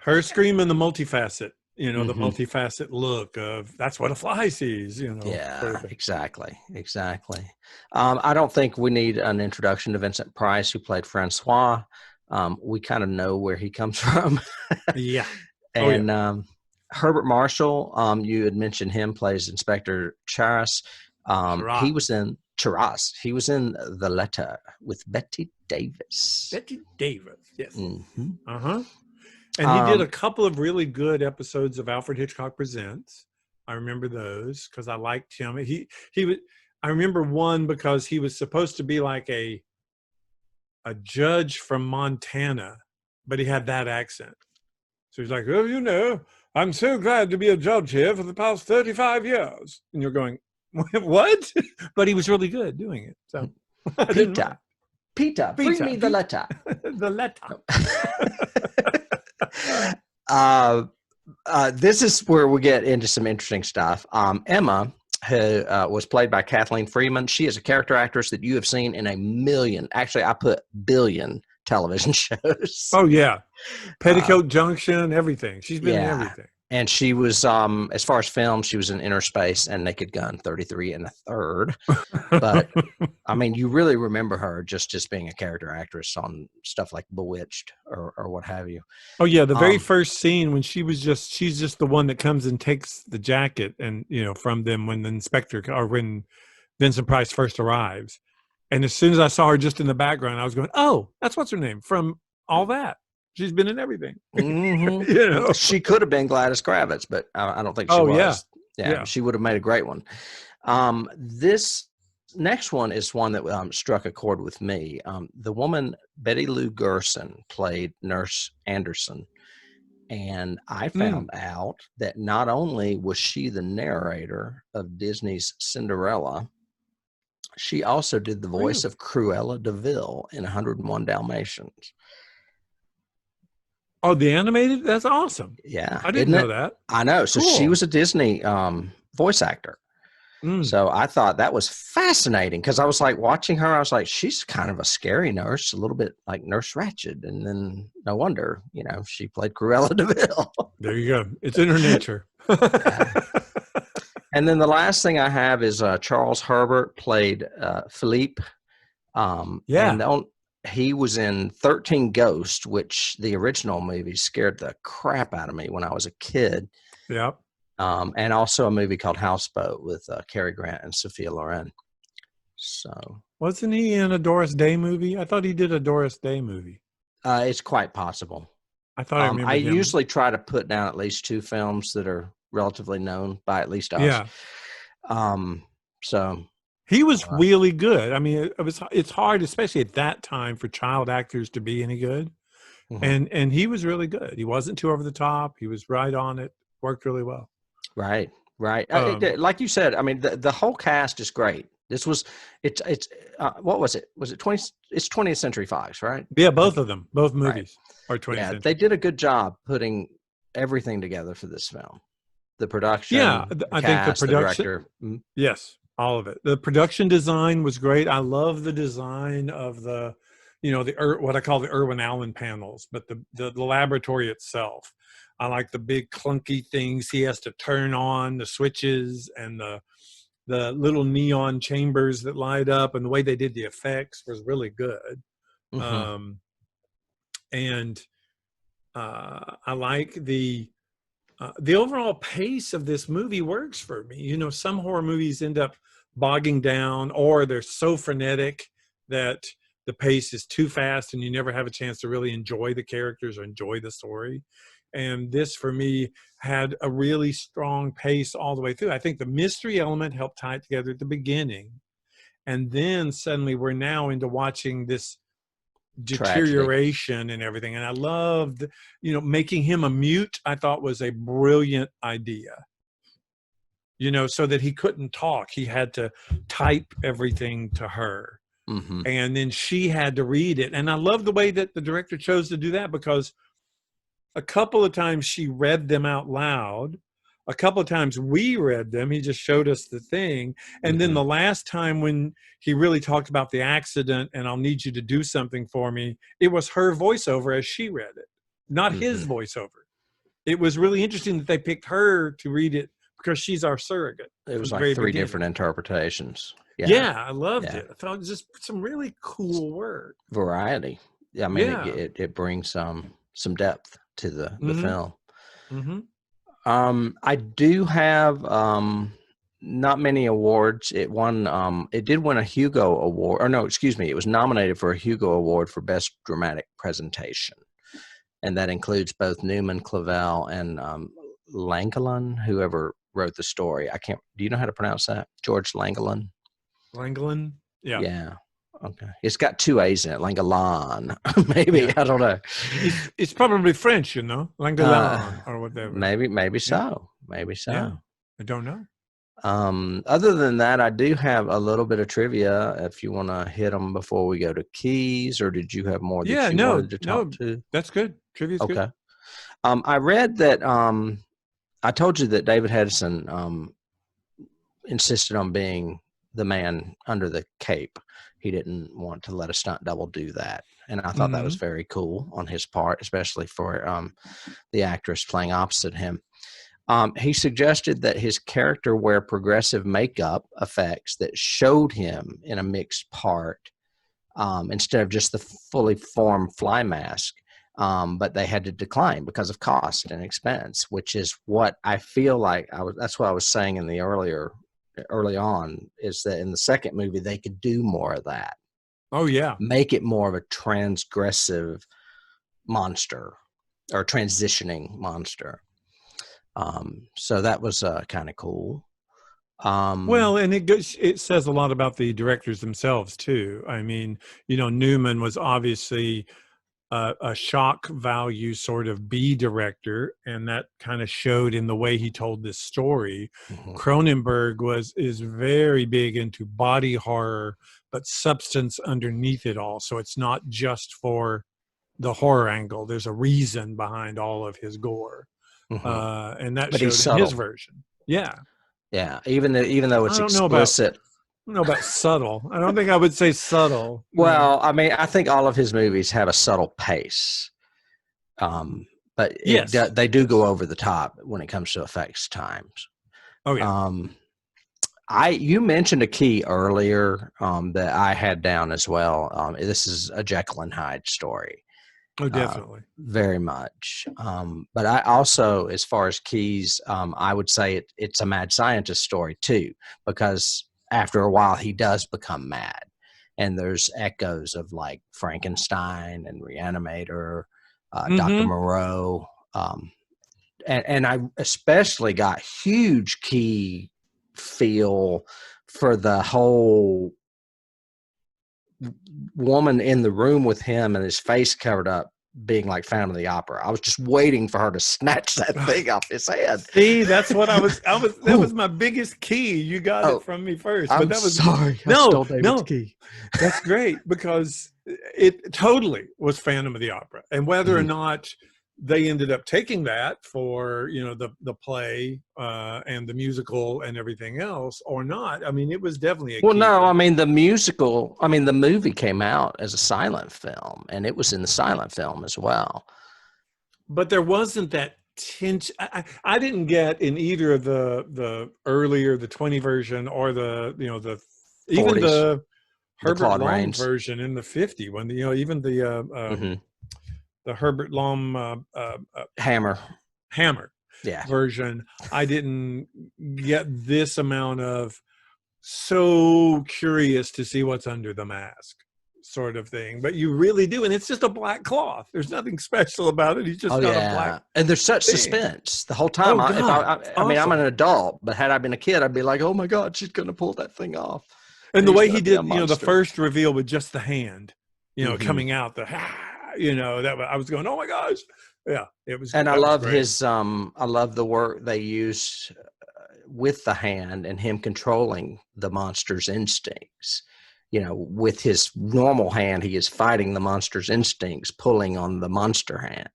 Her scream and the multifaceted, the multifaceted look of that's what a fly sees, Yeah, exactly. I don't think we need an introduction to Vincent Price, who played Francois. We kind of know where he comes from. Yeah. And Herbert Marshall, you had mentioned him, plays Inspector Charas. He was in Charas. He was in The Letter with Betty Davis. Betty Davis, yes. Mm-hmm. And he did a couple of really good episodes of Alfred Hitchcock Presents. I remember those because I liked him. I remember one because he was supposed to be like a judge from Montana, but he had that accent. So he's like, oh, I'm so glad to be a judge here for the past 35 years. And you're going, what? But he was really good doing it. So Peter, bring me the letter. The letter. This is where we get into some interesting stuff. Emma, who was played by Kathleen Freeman, she is a character actress that you have seen in a million, actually I put billion television shows. Oh yeah, Petticoat Junction, everything. She's been in everything. And she was, as far as film, she was in Inner Space and Naked Gun 33 1/3. But I mean, you really remember her just being a character actress on stuff like Bewitched or what have you. Oh yeah, the very first scene when she's just the one that comes and takes the jacket and from them when the inspector or when Vincent Price first arrives. And as soon as I saw her just in the background, I was going, "Oh, that's what's her name from all that." She's been in everything. She could have been Gladys Kravitz, but I don't think she was. Yeah, she would have made a great one. This next one is one that struck a chord with me. The woman, Betty Lou Gerson, played Nurse Anderson. And I found out that not only was she the narrator of Disney's Cinderella, she also did the voice of Cruella de Vil in 101 Dalmatians. Oh, the animated? That's awesome. Yeah. I didn't know that. I know. So she was a Disney voice actor. So I thought that was fascinating because I was like watching her. I was like, she's kind of a scary nurse, a little bit like Nurse Ratched. And then no wonder, she played Cruella de Vil. There you go. It's in her nature. And then the last thing I have is Charles Herbert played Philippe. And he was in 13 Ghosts, which the original movie scared the crap out of me when I was a kid. Yep. And also a movie called Houseboat with Cary Grant and Sophia Loren. So wasn't he in a Doris Day movie? I thought he did a Doris Day movie. It's quite possible. I thought I remember him. Usually try to put down at least 2 films that are relatively known by at least us. Yeah. So he was really good. I mean, it's hard, especially at that time, for child actors to be any good. And he was really good. He wasn't too over the top. He was right on it. Worked really well. Right. Like you said, I mean, the whole cast is great. This was what was it? Was it 20? It's 20th Century Fox, right? Yeah, both of them, both movies are 20th century. They did a good job putting everything together for this film. The production, I think the production, the director. Yes, all of it. The production design was great. I love the design of the, what I call the Irwin Allen panels, but the laboratory itself. I like the big clunky things he has to turn on, the switches and the little neon chambers that light up, and the way they did the effects was really good. And I like the overall pace of this movie works for me. Some horror movies end up bogging down, or they're so frenetic that the pace is too fast and you never have a chance to really enjoy the characters or enjoy the story. And this, for me, had a really strong pace all the way through. I think the mystery element helped tie it together at the beginning. And then suddenly we're now into watching this Tragedy. deterioration and everything. And I loved, making him a mute, I thought was a brilliant idea. So that he couldn't talk. He had to type everything to her. Mm-hmm. And then she had to read it. And I love the way that the director chose to do that, because a couple of times she read them out loud. A couple of times we read them. He just showed us the thing. And then the last time when he really talked about the accident and I'll need you to do something for me, it was her voiceover as she read it, not his voiceover. It was really interesting that they picked her to read it because she's our surrogate. It was like three different interpretations. Yeah, I loved it. I thought it was just some really cool work. Variety. I mean, it brings some depth to the film. Mm-hmm. I do have not many awards. It won. It did win a Hugo Award, or no, excuse me. It was nominated for a Hugo Award for Best Dramatic Presentation, and that includes both Newman, Clavell, and Langland, whoever wrote the story. Do you know how to pronounce that? George Langland. Langland. Yeah. Yeah. Okay. It's got two A's in it. Langland. Maybe. Yeah. I don't know. It's probably French, Langland or whatever. Maybe so. Maybe so. Yeah. I don't know. Other than that, I do have a little bit of trivia if you want to hit them before we go to keys, or did you have more that you wanted to talk to? That's good. Trivia's okay. Good. I read that I told you that David Hedison insisted on being the man under the cape. He didn't want to let a stunt double do that. And I thought that was very cool on his part, especially for the actress playing opposite him. He suggested that his character wear progressive makeup effects that showed him in a mixed part instead of just the fully formed fly mask. But they had to decline because of cost and expense, which is what I feel like that's what I was saying in the early on, is that in the second movie, they could do more of that. Oh, yeah. Make it more of a transgressive monster or transitioning monster. So that was kind of cool. Well, and it says a lot about the directors themselves, too. I mean, Newman was obviously a shock value sort of B director, and that kind of showed in the way he told this story. Cronenberg is very big into body horror, but substance underneath it all. So it's not just for the horror angle. There's a reason behind all of his gore, and that showed in his version. Yeah, even though it's explicit. I don't know about subtle. I don't think I would say subtle. Well, I mean, I think all of his movies have a subtle pace. But they do go over the top when it comes to effects times. Oh, yeah. You mentioned a key earlier that I had down as well. This is a Jekyll and Hyde story. Oh, definitely. Very much. But I also, as far as keys, I would say it's a mad scientist story too, because after a while he does become mad, and there's echoes of like Frankenstein and Reanimator, Dr. Moreau. And I especially got huge key feel for the whole woman in the room with him and his face covered up being like Phantom of the Opera. I was just waiting for her to snatch that thing off his head. See, that's what I was that was my biggest key. You got it from me first. But that was sorry. I stole David's key. That's great, because it totally was Phantom of the Opera. And whether or not they ended up taking that for, the play and the musical and everything else or not, I mean, it was definitely a key. No, I mean, the movie came out as a silent film, and it was in the silent film as well. But there wasn't that tension. I didn't get in either of the earlier, the 20 version, or the even 40s, the Herbert Long Raines version in the 50 when even the Herbert Lom Hammer version, I didn't get this amount of so curious to see what's under the mask. sort of thing, but you really do. And it's just a black cloth. There's nothing special about it. He's just Oh got a yeah, black and there's such thing. suspense the whole time. Oh, God. I mean, I'm Awesome. an adult, but had I been a kid, I'd be like, "Oh my God, she's going to pull that thing off." And the He's way gonna he be a did, the monster. first reveal with just the hand, Mhm. coming out, that I was going, oh my gosh. Yeah, And I that was love great. I love the work they use with the hand and him controlling the monster's instincts. With his normal hand, he is fighting the monster's instincts, pulling on the monster hand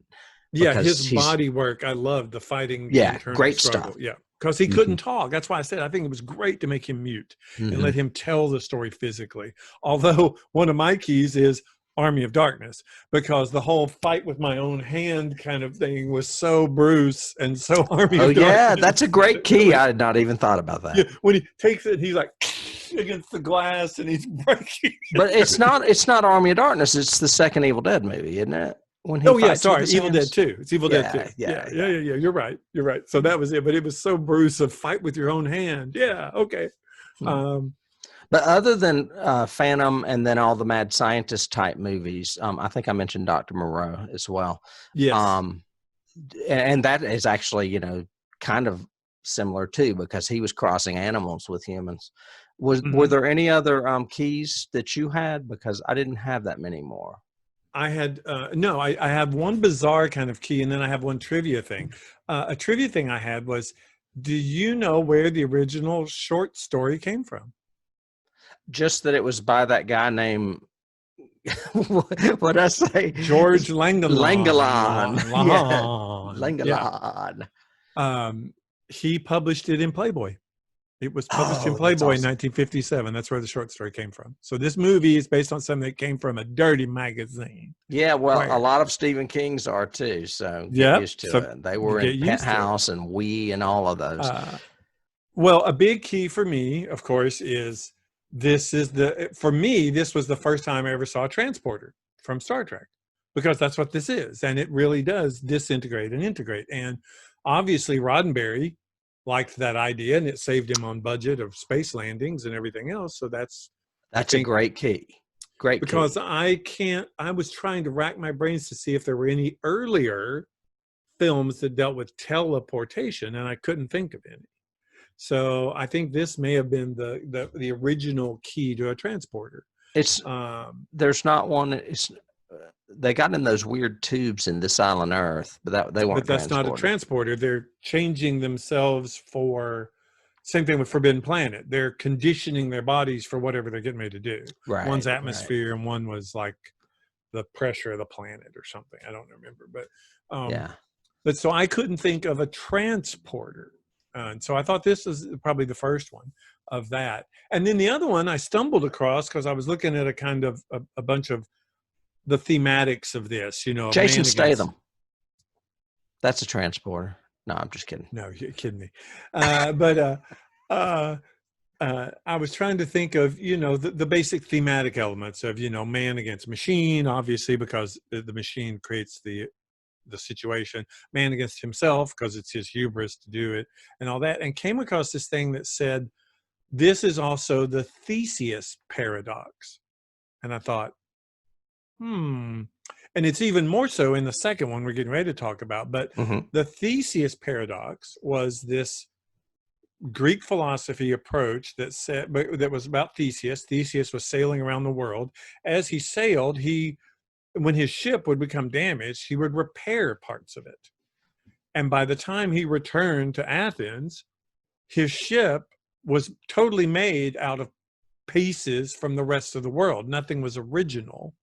Yeah, his because body work. I loved the fighting, the yeah, internal great struggle. stuff. Yeah, because he Mhm. couldn't talk. That's why I said I think it was great to make him mute and let Mhm. him tell the story physically. Although one of my keys is Army of Darkness, because the whole fight with my own hand kind of thing was so Bruce and so Army Oh of yeah, Darkness. that's a great key. Really, I had not even thought about yeah, that. when he takes it, he's like against the glass and he's breaking. But it's not Army of Darkness. It's the second Evil Dead movie, isn't it? When he Oh yeah, fights with sorry, his Evil Dead hands. 2. It's Evil Dead 2. Yeah, Yeah, yeah, yeah, yeah. yeah, yeah. You're right. You're right. So that was it. But it was so Bruce of fight with your own hand. Yeah, okay. Um, But other than Phantom and then all the mad scientist type movies, I think I mentioned Dr. Moreau as well. yes. And that is actually, kind of similar too, because he was crossing animals with humans. Were Mhm. there any other keys that you had? Because I didn't have that many more. I had no, I have one bizarre kind of key, and then I have one trivia thing. A trivia thing I had was, do you know where the original short story came from? Just that it was by that guy named what I say? George Langalon. Yeah. Yeah. Langalon. He published it in Playboy. It was published in Oh, that's Playboy in awesome. 1957. That's where the short story came from. So this movie is based on something that came from a dirty magazine. Yeah, well, a Where? lot of Stephen King's are too, so get Yep. used to So it. They you were in get used to it. Penthouse and We and all of those. Well, a big key for me, of course, is for me, this was the first time I ever saw a transporter from Star Trek, because that's what this is. And it really does disintegrate and integrate. And obviously Roddenberry liked that idea, and it saved him on budget of space landings and everything else. So that's, I That's a think, great key. Great because key. I was trying to rack my brains to see if there were any earlier films that dealt with teleportation, and I couldn't think of any. So I think this may have been the original key to a transporter. It's there's not one. They got in those weird tubes in This Island Earth, but they weren't that's not a transported. transporter. They're changing themselves for, same thing with Forbidden Planet. They're conditioning their bodies for whatever they're getting ready to do. Right. One's atmosphere, and one was like the pressure of the planet or something. I don't remember, but yeah. But so I couldn't think of a transporter. And so I thought this is probably the first one of that. And then the other one I stumbled across because I was looking at a kind of a bunch of the thematics of this, Jason Statham. That's a transporter. No, I'm just kidding. No, you're kidding me. But I was trying to think of, the basic thematic elements of, man against machine, obviously, because the machine creates the situation, man against himself because it's his hubris to do it and all that, and came across this thing that said this is also the Theseus paradox. And I thought, and it's even more so in the second one we're getting ready to talk about. But the Theseus paradox was this Greek philosophy approach that was about Theseus. Theseus was sailing around the world. As he sailed, when his ship would become damaged, he would repair parts of it. And by the time he returned to Athens, his ship was totally made out of pieces from the rest of the world. Nothing was original.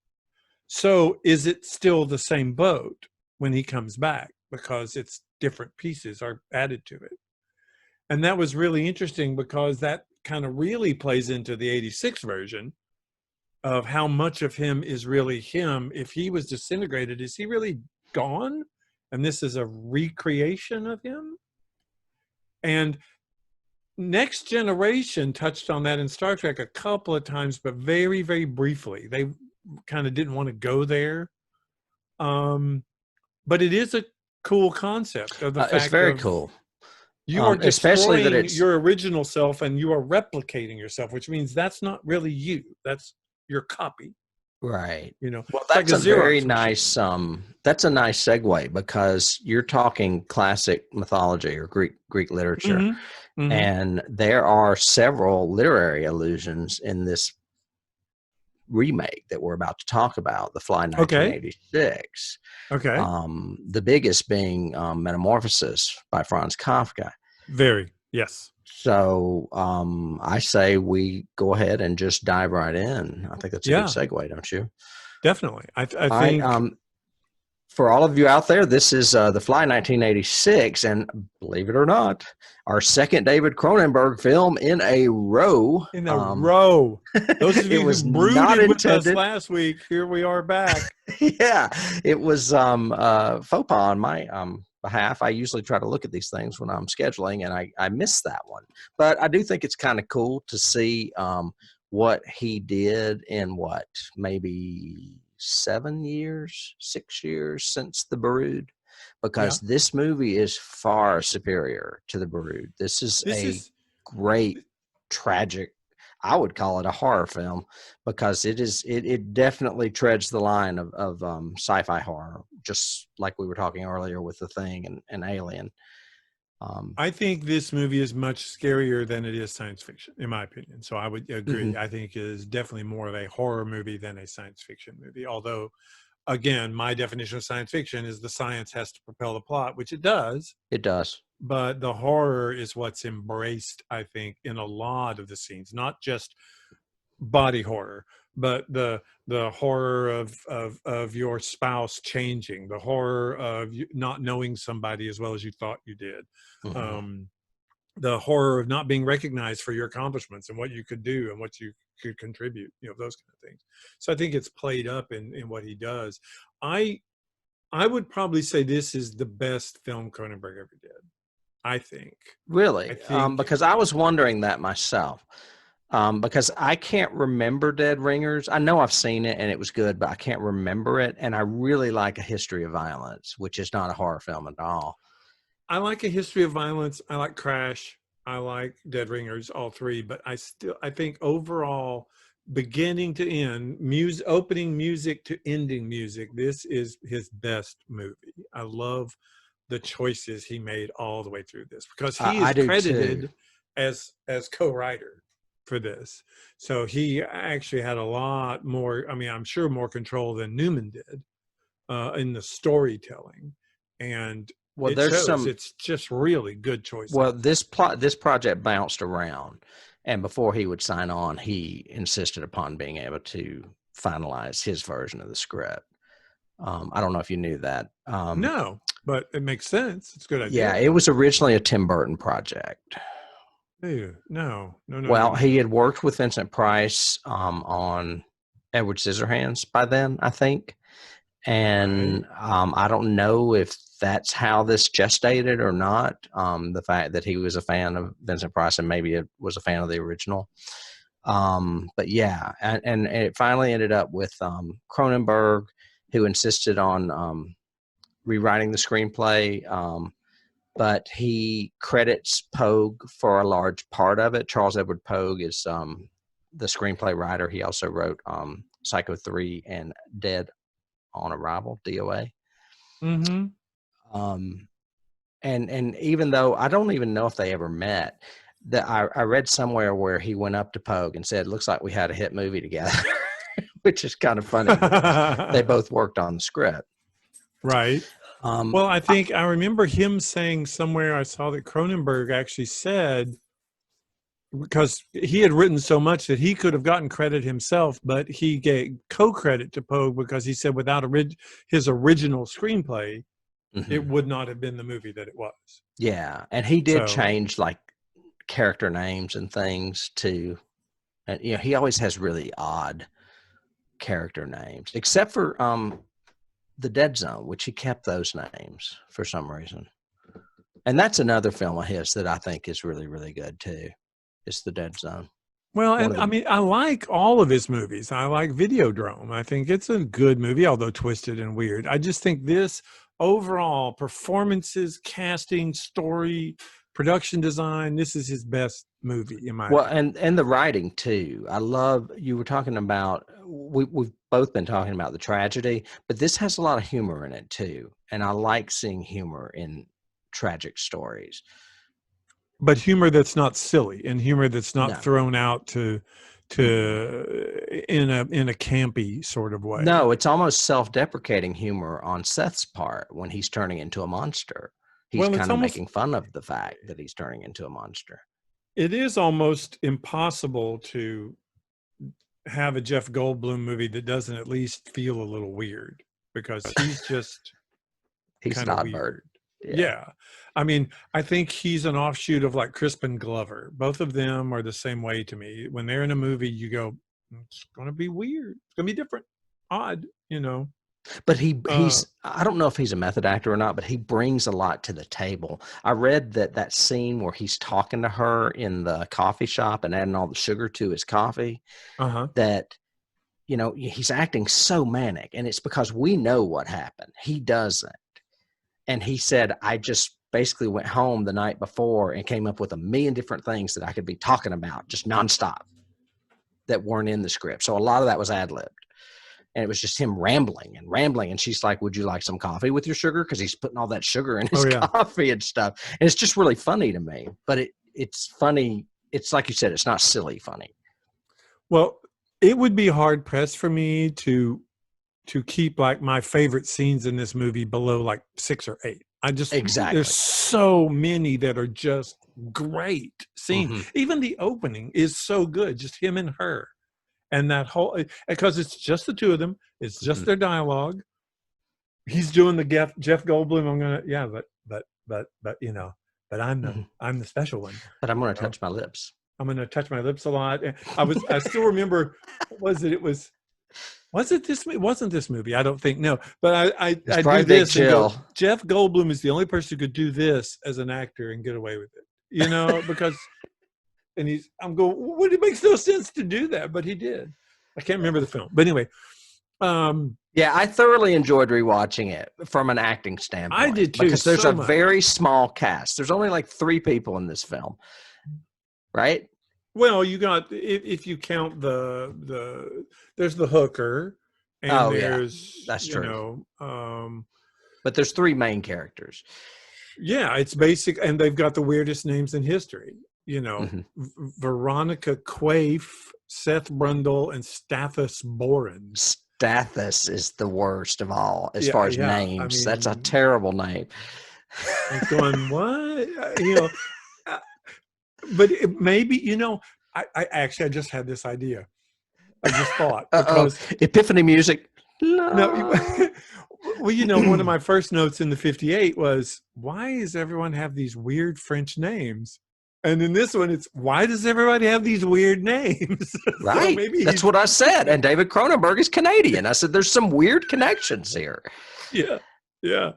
So is it still the same boat when he comes back? Because it's different pieces are added to it. And that was really interesting because that kind of really plays into the 86 version of how much of him is really him. If he was disintegrated, is he really gone? And this is a recreation of him? And Next Generation touched on that in Star Trek a couple of times, but very, very briefly. They kind of didn't want to go there. But it is a cool concept of the fact it's very cool. You are especially that destroying it's your original self and you are replicating yourself, which means that's not really you. That's your copy. Right. You know, Well, it's like that's a a very Xerox machine. nice that's a nice segue because you're talking classic mythology or Greek literature, Hmm. Hmm. and there are several literary allusions in this remake that we're about to talk about, The Fly Okay. 1986. Okay. The biggest being Metamorphosis by Franz Kafka. Very. Yes. So I say we go ahead and just dive right in. I think that's a good Yeah, segue, don't you? definitely. I All right. think, For all of you out there, this is The Fly 1986, and believe it or not, our second David Cronenberg film in a row. in a row, those of It you who was not brooded with us intended. last week, here we are back. Yeah, it was faux pas on my behalf. I usually try to look at these things when I'm scheduling, and I missed that one. But I do think it's kind of cool to see what he did in what, maybe 7 years, 6 years since The Brood, Yeah. because this movie is far superior to The Brood. This is This a is, great, tragic, I would call it a horror film, because it definitely treads the line of sci-fi horror, just like we were talking earlier with The Thing and Alien. I think this movie is much scarier than it is science fiction, in my opinion. So I would agree. Mhm. I think it is definitely more of a horror movie than a science fiction movie. Although, again, my definition of science fiction is the science has to propel the plot, which it does. It does. But the horror is what's embraced, I think, in a lot of the scenes, not just body horror, but the horror of your spouse changing, the horror of you not knowing somebody as well as you thought you did, Mhm. um, the horror of not being recognized for your accomplishments and what you could do and what you could contribute, those kind of things. So I think it's played up in what he does. I i would probably say this is the best film Cronenberg ever did. i think I Really, think because I was wondering that myself. Because I can't remember Dead Ringers. I know I've seen it and it was good, but I can't remember it. And I really like A History of Violence, which is not a horror film at all. I like A History of Violence. I like Crash. I like Dead Ringers, all three. But I think overall, beginning to end, music, opening music to ending music, this is his best movie. I love the choices he made all the way through this, because he I is do too. credited as co-writer for this. So he actually had a lot more. I mean, I'm sure more control than Newman did in the storytelling, and Well, it there's shows. some. It's just really good choices. Well, this project bounced around, and before he would sign on, he insisted upon being able to finalize his version of the script. I don't know if you knew that. No, but it makes sense. It's a good Yeah, idea. it was originally a Tim Burton project. Ew, no, no, no, no, Well, no, he no. had worked with Vincent Price on Edward Scissorhands by then, I think. Right. And I don't know if that's how this gestated or not. The fact that he was a fan of Vincent Price and maybe it was a fan of the original. But yeah, and it finally ended up with Cronenberg, who insisted on rewriting the screenplay. But he credits Pogue for a large part of it. Charles Edward Pogue is the screenplay writer. He also wrote Psycho 3 and Dead on Arrival, DOA. Mm-hmm. Um, and even though I don't even know if they ever met, that I read somewhere where he went up to Pogue and said, "Looks like we had a hit movie together," which is kind of funny because they both worked on the script. Right. Um, Well, I think I remember him saying somewhere, I saw that Cronenberg actually said, because he had written so much that he could have gotten credit himself, but he gave co-credit to Pogue because he said without his original screenplay, it mhm. would not have been the movie that it was. Yeah, and he did So change like character names and things too. And he always has really odd character names, except for the Dead Zone, which he kept those names for some reason. And that's another film of his that I think is really, really good too. It's the Dead Zone. well, One and of I the mean, I like all of his movies. I like Videodrome. I think it's a good movie, although twisted and weird. I just think this overall performances, casting, story, production design, this is his best movie in my well, opinion. and the writing too. I love you were talking about. We've both been talking about the tragedy, but this has a lot of humor in it too. And I like seeing humor in tragic stories. But humor that's not silly, and humor that's not No. thrown out to Mm-mm. in a campy sort of way. No, it's almost self-deprecating humor on Seth's part when he's turning into a monster. He's Well, it's kind of almost making fun of the fact that he's turning into a monster. it is almost impossible to have a Jeff Goldblum movie that doesn't at least feel a little weird, because he's just He's kind an of odd bird. weird. Yeah. Yeah. I mean, I think he's an offshoot of like Crispin Glover. Both of them are the same way to me. When they're in a movie, you go, it's going to be weird. It's going to be different, odd, you know. But he's I don't know if he's a method actor or not, but he brings a lot to the table. I read that scene where he's talking to her in the coffee shop and adding all the sugar to his coffee, Uh-huh. that he's acting so manic, and it's because we know what happened. He doesn't. And he said, I just basically went home the night before and came up with a million different things that I could be talking about just nonstop that weren't in the script. So a lot of that was ad-libbed. And it was just him rambling and rambling. And she's like, would you like some coffee with your sugar? Because he's putting all that sugar in his coffee and stuff. And it's just really funny to me. But it's funny. It's like you said, it's not silly funny. Well, it would be hard pressed for me to keep like my favorite scenes in this movie below like 6 or 8. Exactly. There's so many that are just great scenes. Mm-hmm. Even the opening is so good, just him and her. And that whole, because it's just the two of them, it's just their dialogue. He's doing the Jeff Goldblum. I'm gonna, yeah, but you know, but I'm the special one. But I'm gonna touch my lips. I'm gonna touch my lips a lot. I still remember, what was it? It wasn't this movie. I don't think, no. But I do this and go, Jeff Goldblum is the only person who could do this as an actor and get away with it. You know, because. And I'm going, well, it makes no sense to do that, but he did. I can't remember the film, but anyway. Yeah, I thoroughly enjoyed rewatching it from an acting standpoint. I did too, because there's a very small cast. There's only like 3 people in this film, right? Well, you got, if you count there's the hooker, and there's that's true. But there's 3 main characters. Yeah, it's basic, and they've got the weirdest names in history. You know, Veronica Quaife, Seth Brundle, and Stathis Boren. Stathis is the worst of all as far as names. I mean, that's a terrible name. I'm going, what? You know, but maybe, you know, I just had this idea. I just thought. Because Epiphany music. No. Well, you know, one of my first notes in the 58 was, why does everyone have these weird French names? And in this one, it's, why does everybody have these weird names? Right. So maybe that's what I said. And David Cronenberg is Canadian. I said, there's some weird connections here. Yeah. Yeah.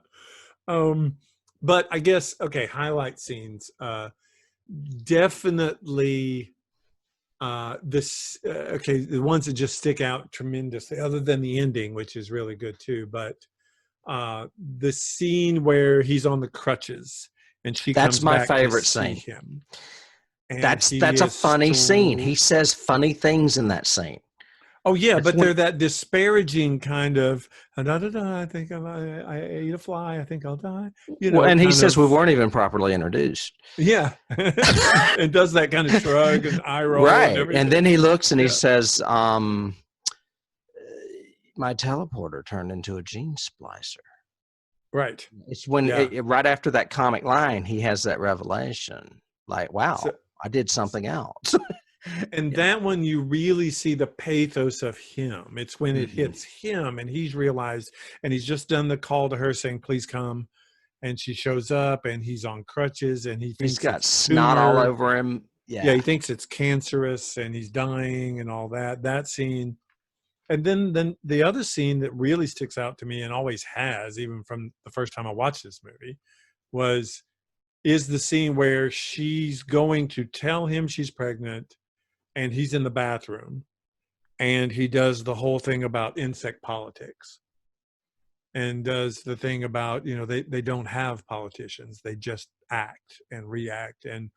But I guess, okay, highlight scenes. Definitely the ones that just stick out tremendously, other than the ending, which is really good too. But the scene where he's on the crutches. And that's my favorite scene. Him. That's a funny scene. He says funny things in that scene. Oh yeah, but they're that disparaging kind of. I think I ate a fly. I think I'll die. You know, and he says we weren't even properly introduced. Yeah, and does that kind of shrug and eye roll. Right, and then he looks and he says, "My teleporter turned into a gene splicer." Right. It's when right after that comic line, he has that revelation. Like, wow, I did something else. And that one, you really see the pathos of him. It's when it hits him and he's realized, and he's just done the call to her saying, please come. And she shows up and he's on crutches and he's got snot all over him. Yeah. He thinks it's cancerous and he's dying and all that. That scene. And then the other scene that really sticks out to me, and always has, even from the first time I watched this movie, is the scene where she's going to tell him she's pregnant, and he's in the bathroom, and he does the whole thing about insect politics, and does the thing about, you know, they don't have politicians, they just act and react, and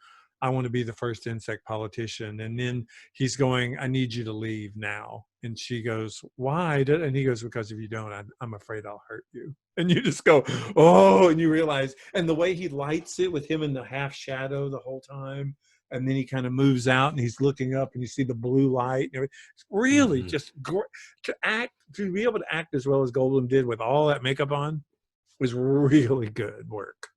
I want to be the first insect politician. And then he's going, I need you to leave now. And she goes, why? And he goes, because if you don't, I'm afraid I'll hurt you. And you just go, oh, and you realize, and the way he lights it with him in the half shadow the whole time. And then he kind of moves out and he's looking up and you see the blue light. And everything. It's really just great to be able to act as well as Goldblum did with all that makeup on was really good work.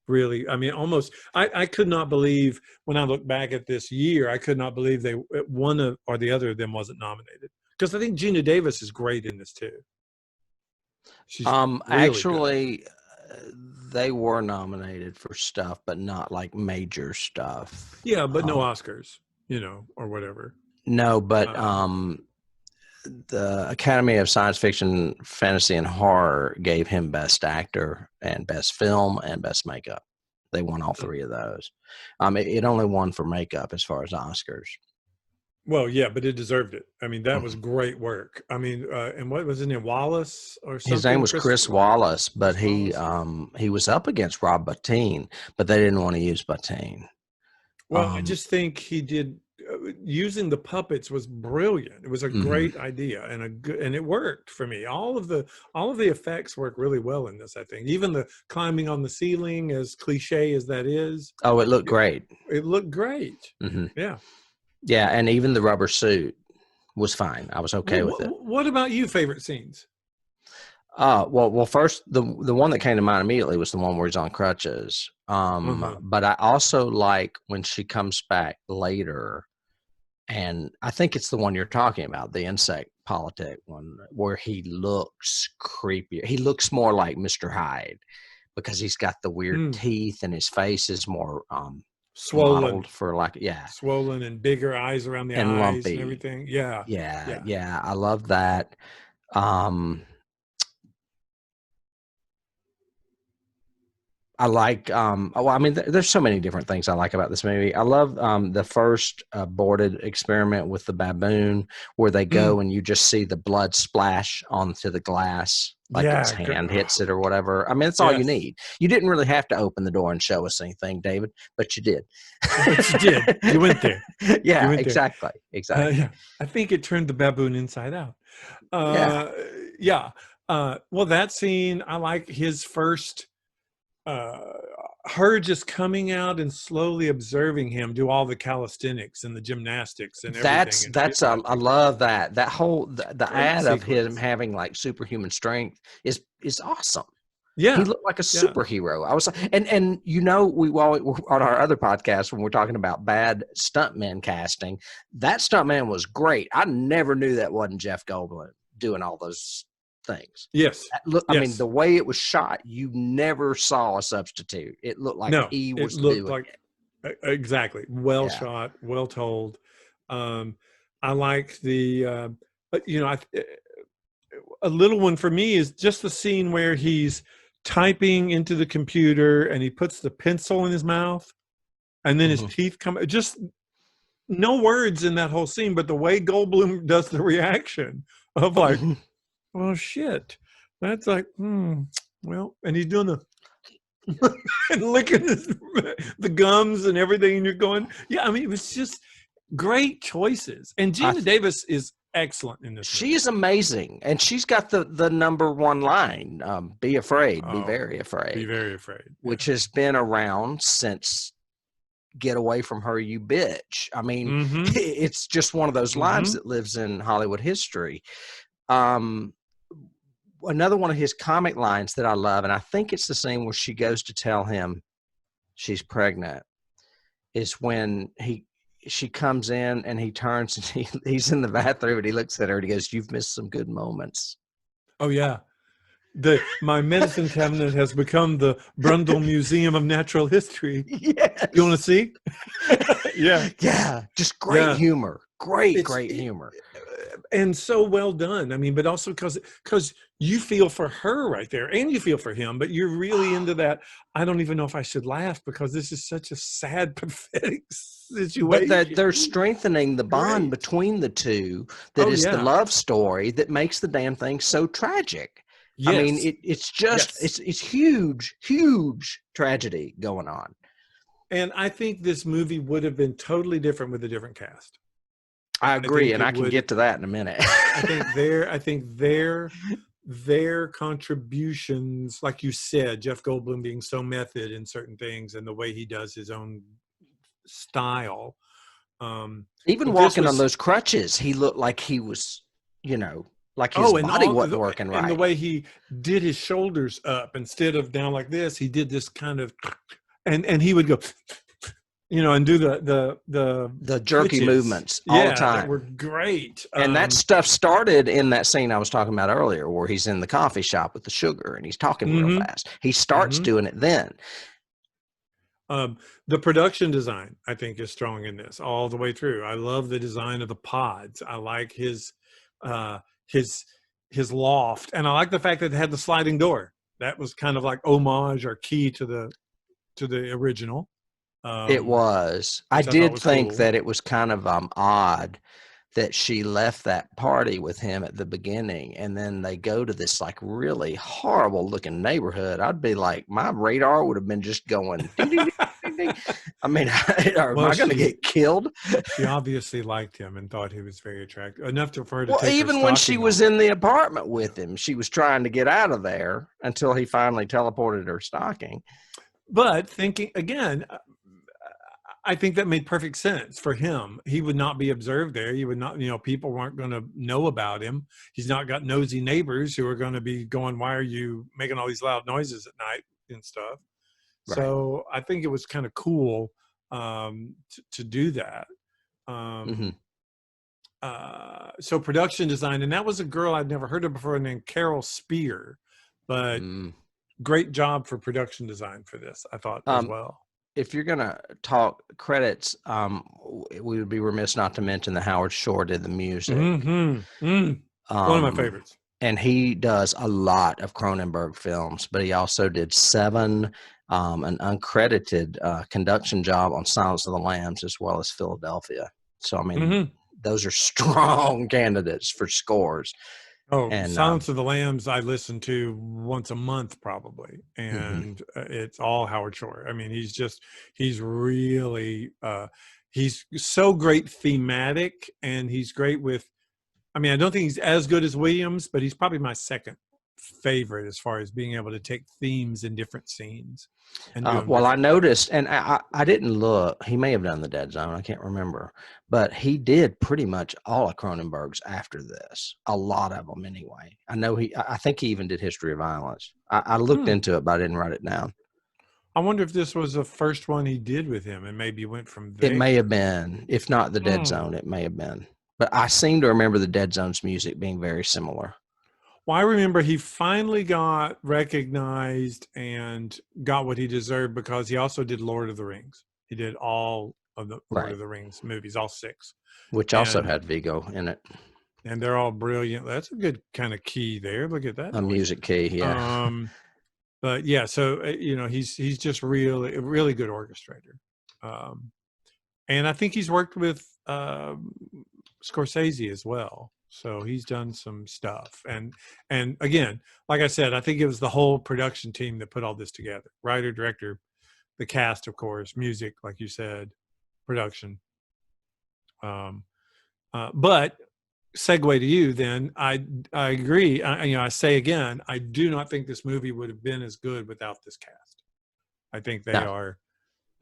Really, I mean, almost, I could not believe when I look back at this year, I could not believe one or the other of them wasn't nominated. Because I think Gina Davis is great in this too. She's really actually good. They were nominated for stuff, but not like major stuff. Yeah, but no Oscars, or whatever. No, but the Academy of Science Fiction, Fantasy, and Horror gave him Best Actor and Best Film and Best Makeup. They won all three of those. It only won for makeup as far as Oscars. Well, yeah, but it deserved it. I mean, that was great work. I mean, and what was his name? Wallace or something? His name was Chris Wallace, but he was up against Rob Bottin, but they didn't want to use Bottin. Well, I just think he did. Using the puppets was brilliant. It was a great idea and it worked for me. All of the effects work really well in this, I think. Even the climbing on the ceiling, as cliche as that is. Oh, it looked great. It looked great. Yeah. Yeah, and even the rubber suit was fine. I was okay with it. What about you? Favorite scenes? Well, first the one that came to mind immediately was the one where he's on crutches. But I also like when she comes back later, and I think it's the one you're talking about, the insect politic one, where he looks creepy. He looks more like Mr. Hyde because he's got the weird teeth and his face is more swollen for swollen and bigger eyes around the eyes lumpy and everything. Yeah. I love that. I like there's so many different things I like about this movie. I love the first aborted experiment with the baboon where they go and you just see the blood splash onto the glass like its hand hits it or whatever. I mean, that's all you need. You didn't really have to open the door and show us anything, David, but you did. But you did. You went there. Yeah, went exactly. there. Exactly. I think it turned the baboon inside out. Well, that scene, I like his first her just coming out and slowly observing him do all the calisthenics and the gymnastics and everything. I love that whole the ad of him having like superhuman strength is awesome. Yeah, he looked like a superhero. I was and we on our other podcast when we're talking about bad stuntman casting, that stuntman was great. I never knew that wasn't Jeff Goldblum doing all those things. Yes. I mean, the way it was shot, you never saw a substitute. It looked like he was doing it. Exactly. Well shot, well told. I like the, a little one for me is just the scene where he's typing into the computer and he puts the pencil in his mouth and then his teeth come, just no words in that whole scene, but the way Goldblum does the reaction of like, oh shit, that's like, well, and he's doing the and licking the gums and everything, and you're going, yeah. I mean, it was just great choices, and Gina Davis is excellent in this. She is amazing, and she's got the number one line: "Be afraid, be very afraid, be very afraid," which has been around since "Get Away from Her, You Bitch." I mean, it's just one of those lines that lives in Hollywood history. Another one of his comic lines that I love, and I think it's the scene where she goes to tell him she's pregnant, is when she comes in and he turns and he's in the bathroom and he looks at her and he goes, "You've missed some good moments." Oh yeah. My medicine cabinet has become the Brundle Museum of Natural History. Yes. You want to see? Yeah. Just great humor. Great humor. And so well done. I mean, but also because you feel for her right there and you feel for him, but you're really into that. I don't even know if I should laugh because this is such a sad, pathetic situation. But they're strengthening the bond between the two. That is the love story that makes the damn thing so tragic. Yes. I mean, it's just, it's huge tragedy going on. And I think this movie would have been totally different with a different cast. I agree, think and it I can would- get to that in a minute. I think their contributions, like you said, Jeff Goldblum being so method in certain things and the way he does his own style. Even But this walking on was- those crutches, he looked like he was, like his body wasn't working right. And the way he did his shoulders up instead of down like this, he did this kind of, and he would go, and do the jerky pitches. movements all the That time. were great. And that stuff started in that scene I was talking about earlier, where he's in the coffee shop with the sugar and he's talking real fast. He starts doing it then. The production design, I think, is strong in this all the way through. I love the design of the pods. I like his loft, and I like the fact that it had the sliding door. That was kind of like homage or key to the original. It was. I did think cool. that it was kind of odd that she left that party with him at the beginning, and then they go to this like really horrible looking neighborhood. I'd be like, my radar would have been just going ding, ding, ding, ding. I mean, am I going to get killed? She obviously liked him and thought he was very attractive enough for her to Well, take even her when she stocking was off. in the apartment with him, she was trying to get out of there until he finally teleported her stocking. But thinking again, I think that made perfect sense for him. He would not be observed there. He would not, people weren't going to know about him. He's not got nosy neighbors who are going to be going, why are you making all these loud noises at night and stuff? Right. So I think it was kind of cool to do that. So production design, and that was a girl I'd never heard of before named Carol Spear, but great job for production design for this, I thought, as well. If you're going to talk credits, we would be remiss not to mention that Howard Shore did the music. One of my favorites. And he does a lot of Cronenberg films, but he also did 7, an uncredited conduction job on Silence of the Lambs, as well as Philadelphia. So, I mean, those are strong candidates for scores. Oh, and Silence of the Lambs I listen to once a month probably, and it's all Howard Shore. I mean, he's really he's so great thematic, and he's great with, I mean, I don't think he's as good as Williams, but he's probably my second favorite as far as being able to take themes in different scenes. And well, I noticed, and I didn't look, he may have done The Dead Zone, I can't remember, but he did pretty much all of Cronenberg's after this, a lot of them anyway. I think he even did History of Violence. I looked into it, but I didn't write it down. I wonder if this was the first one he did with him, and maybe went from there. It may have been, if not The Dead Zone, it may have been. But I seem to remember The Dead Zone's music being very similar. Well, I remember he finally got recognized and got what he deserved because he also did Lord of the Rings. He did all of the Lord of the Rings movies, all 6. Which also had Viggo in it. And they're all brilliant. That's a good kind of key there. Look at that. A music key, yeah. But yeah, so, he's just a really good orchestrator. And I think he's worked with Scorsese as well. So he's done some stuff. And again, like I said, I think it was the whole production team that put all this together. Writer, director, the cast, of course, music, like you said, production. But segue to you then, I agree. I say again, I do not think this movie would have been as good without this cast. I think they are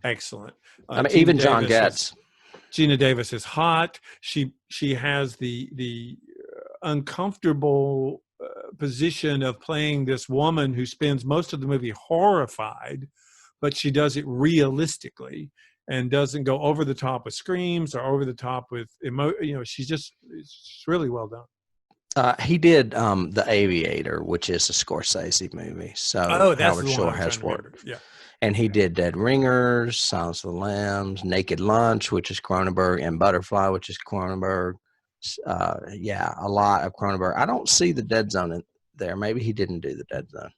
excellent. I mean, even John Getz. Gina Davis is hot. She has the uncomfortable position of playing this woman who spends most of the movie horrified, but she does it realistically and doesn't go over the top with screams or over the top with it's really well done. He did The Aviator, which is a Scorsese movie. So that's Howard the Shore one has worked. Yeah. And he did Dead Ringers, Silence of the Lambs, Naked Lunch, which is Cronenberg, and Butterfly, which is Cronenberg. A lot of Cronenberg. I don't see The Dead Zone in there. Maybe he didn't do The Dead Zone.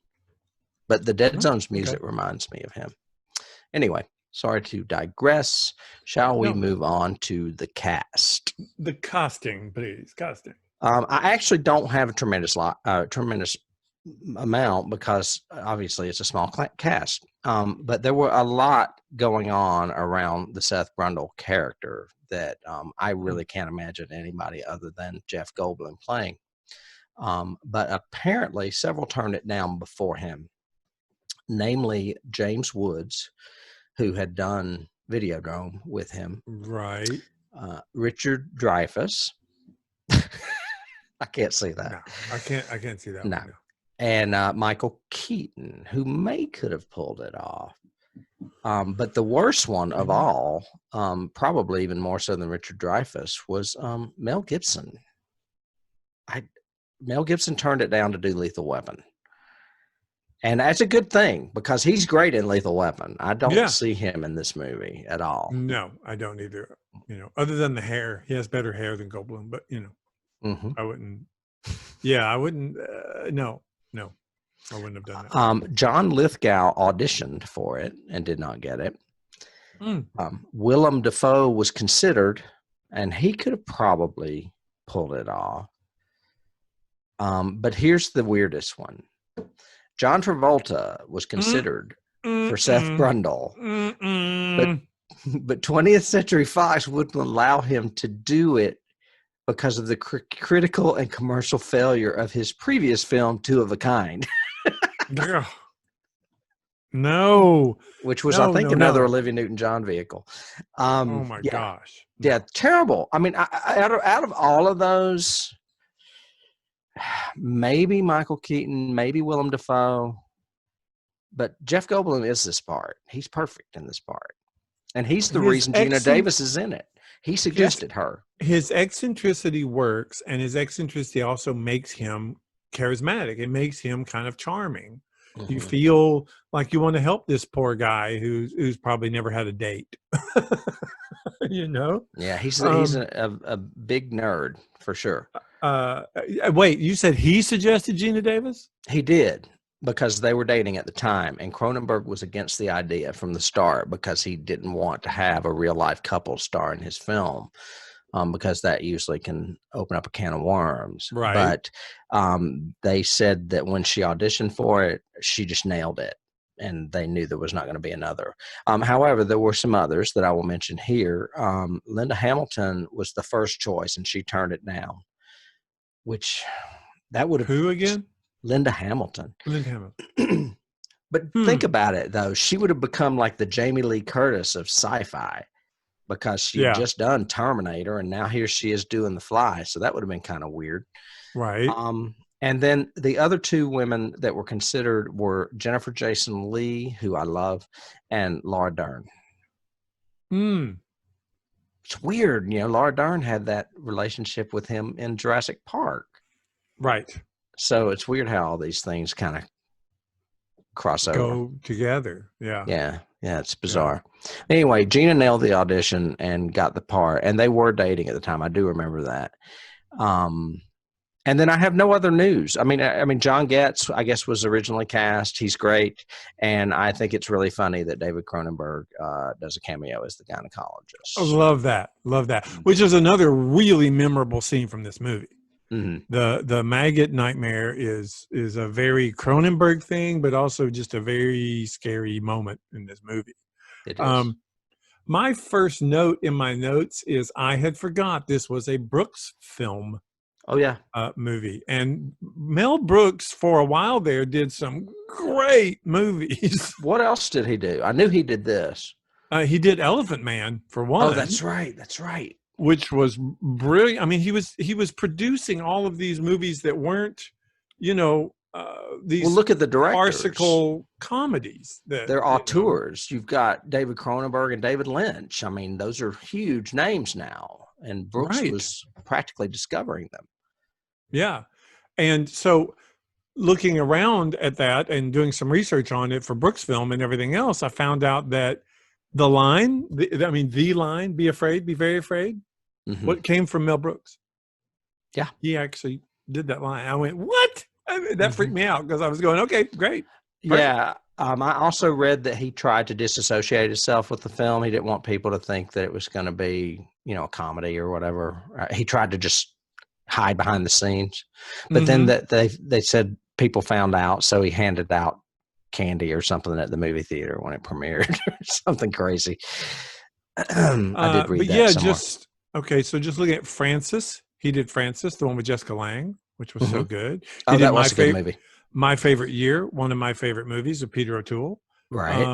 But The Dead Zone's music reminds me of him. Anyway, sorry to digress. Shall we move on to the cast? The casting, please. Casting. I actually don't have a tremendous amount because obviously it's a small cast. But there were a lot going on around the Seth Brundle character that I really can't imagine anybody other than Jeff Goldblum playing. But apparently several turned it down before him, namely James Woods, who had done Videodrome with him. Right. Richard Dreyfuss. I can't see that. No, I can't see that. No. One, no. And Michael Keaton, who could have pulled it off. But the worst one of all, probably even more so than Richard Dreyfuss, was Mel Gibson. Mel Gibson turned it down to do Lethal Weapon. And that's a good thing because he's great in Lethal Weapon. I don't see him in this movie at all. No, I don't either. Other than the hair, he has better hair than Goldblum, but I wouldn't. Yeah, I wouldn't. No, I wouldn't have done that. John Lithgow auditioned for it and did not get it. Willem Dafoe was considered, and he could have probably pulled it off. But here's the weirdest one. John Travolta was considered for Seth Brundle, but 20th Century Fox wouldn't allow him to do it because of the critical and commercial failure of his previous film, Two of a Kind. No. Which was, I think, another Olivia Newton-John vehicle. Oh, my gosh. Yeah, terrible. I mean, out of all of those, maybe Michael Keaton, maybe Willem Dafoe, but Jeff Goldblum is this part. He's perfect in this part. And he's the reason Gina Davis is in it. He suggested her. His eccentricity works, and his eccentricity also makes him charismatic. It makes him kind of charming. You feel like you want to help this poor guy who's probably never had a date. Yeah, he's a big nerd for sure. Wait, you said he suggested Gina Davis? He did, because they were dating at the time, and Cronenberg was against the idea from the start because he didn't want to have a real life couple star in his film. Because that usually can open up a can of worms. Right. But they said that when she auditioned for it, she just nailed it, and they knew there was not going to be another. However, there were some others that I will mention here. Linda Hamilton was the first choice, and she turned it down, which that would have... Who again? Linda Hamilton. Linda Hamilton. But think about it, though. She would have become like the Jamie Lee Curtis of sci-fi, because she had just done Terminator, and now here she is doing The Fly. So that would have been kind of weird. Right. And then the other two women that were considered were Jennifer Jason Leigh, who I love, and Laura Dern. It's weird. Laura Dern had that relationship with him in Jurassic Park. Right. So it's weird how all these things kind of cross over. Go together. Yeah. Yeah, it's bizarre. Yeah. Anyway, Gina nailed the audition and got the part, and they were dating at the time. I do remember that. And then I have no other news. I mean, John Getz, I guess, was originally cast. He's great, and I think it's really funny that David Cronenberg does a cameo as the gynecologist. I love that. Which is another really memorable scene from this movie. The maggot nightmare is a very Cronenberg thing, but also just a very scary moment in this movie. It is. My first note in my notes is I had forgot this was a Brooks film. Oh yeah, movie. And Mel Brooks for a while there did some great movies. What else did he do? I knew he did this. He did Elephant Man for one. Oh, that's right. Which was brilliant. I mean, he was producing all of these movies that weren't, these look at the directors. Farcical comedies. They're auteurs. You've got David Cronenberg and David Lynch. I mean, those are huge names now. And Brooks was practically discovering them. Yeah. And so looking around at that and doing some research on it for Brooks Film and everything else, I found out that the line, be afraid, be very afraid, what came from Mel Brooks. Yeah. He actually did that line. I went, what? That freaked me out because I was going, okay, great. Perfect. Yeah. I also read that he tried to disassociate himself with the film. He didn't want people to think that it was going to be, a comedy or whatever. He tried to just hide behind the scenes. But then that they said people found out, so he handed out candy or something at the movie theater when it premiered, or something crazy. I did read But that yeah, somewhere. okay. So just looking at Francis, he did Francis, the one with Jessica Lange, which was Hmm. so good. He Oh, did that was a good movie. My Favorite Year, one of my favorite movies of Peter O'Toole. Right.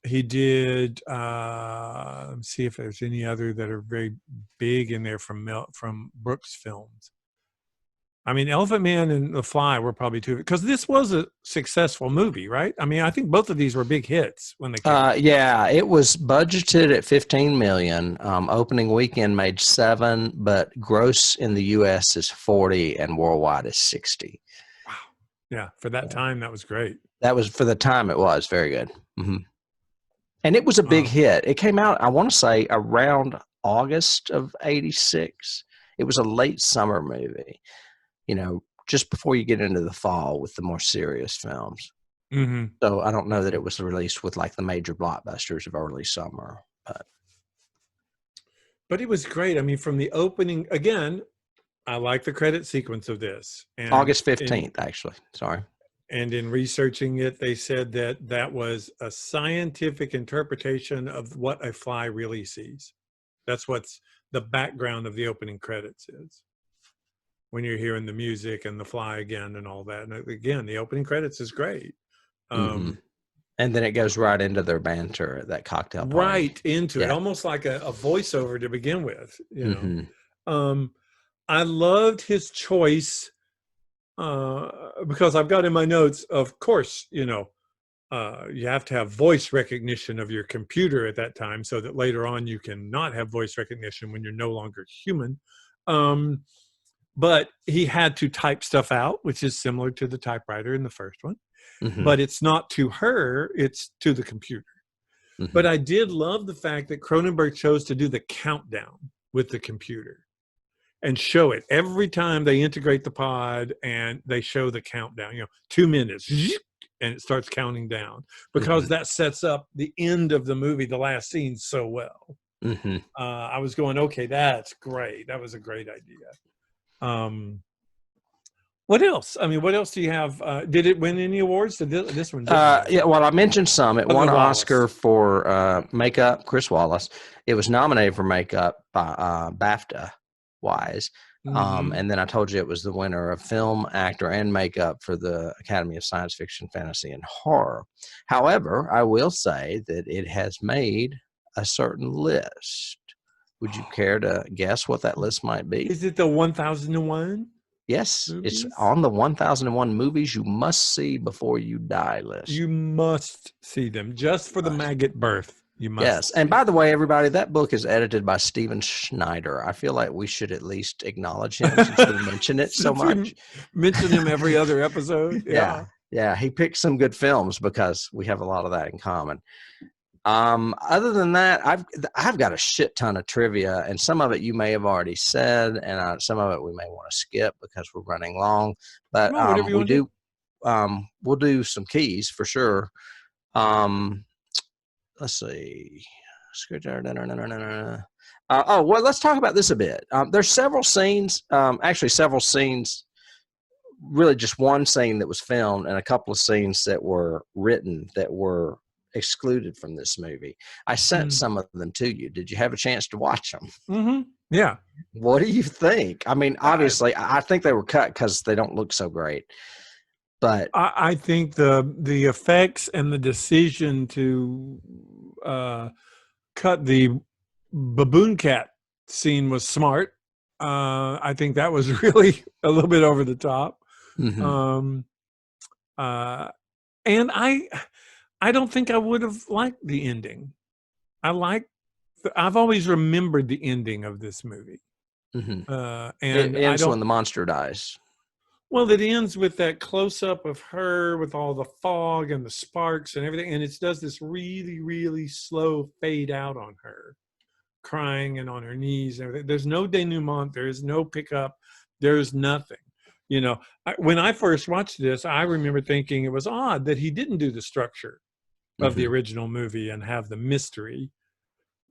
He did. Let's see if there's any other that are very big in there from Brooks films. I mean, Elephant Man and The Fly were probably two, because this was a successful movie, right? I mean, I think both of these were big hits when they came out. Yeah, it was budgeted at 15 million. Opening weekend made 7, but gross in the U.S. is 40 and worldwide is 60. Wow. Yeah, for that time, that was great. That was, for the time, it was very good. Mm-hmm. And it was a big hit. It came out, I want to say, around August of '86. It was a late summer movie, just before you get into the fall with the more serious films. Mm-hmm. So I don't know that it was released with like the major blockbusters of early summer. But it was great. I mean, from the opening, again, I like the credit sequence of this. And August 15th, actually. Sorry. And in researching it, they said that that was a scientific interpretation of what a fly really sees. That's what's the background of the opening credits is. When you're hearing the music and the fly again and all that. And again, the opening credits is great. Mm-hmm. And then it goes right into their banter at that cocktail party. Right into it, almost like a voiceover to begin with. I loved his choice because I've got in my notes, of course, you have to have voice recognition of your computer at that time so that later on you can not have voice recognition when you're no longer human. But he had to type stuff out, which is similar to the typewriter in the first one. Mm-hmm. But it's not to her, it's to the computer. Mm-hmm. But I did love the fact that Cronenberg chose to do the countdown with the computer and show it every time they integrate the pod, and they show the countdown, 2 minutes, and it starts counting down, because mm-hmm. that sets up the end of the movie, the last scene, so well. Mm-hmm. I was going, okay, that's great. That was a great idea. What else? I mean, what else do you have? Did it win any awards? Did this one? Yeah, well, I mentioned some. It won an Oscar for makeup, Chris Wallace. It was nominated for makeup by BAFTA-wise. Mm-hmm. And then I told you it was the winner of film, actor, and makeup for the Academy of Science Fiction, Fantasy, and Horror. However, I will say that it has made a certain list. Would you care to guess what that list might be? Is it the 1001? Yes, movies? It's on the 1001 movies you must see before you die list. You must see them just for the maggot birth. You must. Yes, and by the way, everybody, that book is edited by Steven Schneider. I feel like we should at least acknowledge him since we mention it so much. Mention him every other episode. Yeah, he picked some good films because we have a lot of that in common. Other than that, I've got a shit ton of trivia, and some of it you may have already said, and some of it we may want to skip because we're running long. But we'll do some keys for sure. Let's see. Well, let's talk about this a bit. There's several scenes, really just one scene that was filmed and a couple of scenes that were written that were excluded from this movie. I sent some of them to you. Did you have a chance to watch them? Mm-hmm. Yeah. What do you think? I mean, obviously, I think they were cut because they don't look so great. But I think the effects and the decision to cut the baboon cat scene was smart. I think that was really a little bit over the top. Mm-hmm. And I don't think I would have liked the ending. I've always remembered the ending of this movie. Mm-hmm. And it ends when the monster dies. Well, it ends with that close-up of her with all the fog and the sparks and everything, and it does this really, really slow fade out on her, crying and on her knees and everything. There's no denouement. There is no pickup. There's nothing. When I first watched this, I remember thinking it was odd that he didn't do the structure of the original movie and have the mystery.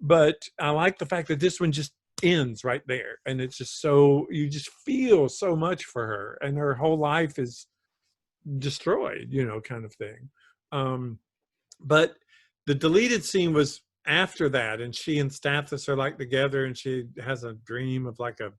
But I like the fact that this one just ends right there, and it's just so, you just feel so much for her, and her whole life is destroyed, kind of thing. But the deleted scene was after that, and she and Stathis are like together, and she has a dream of like a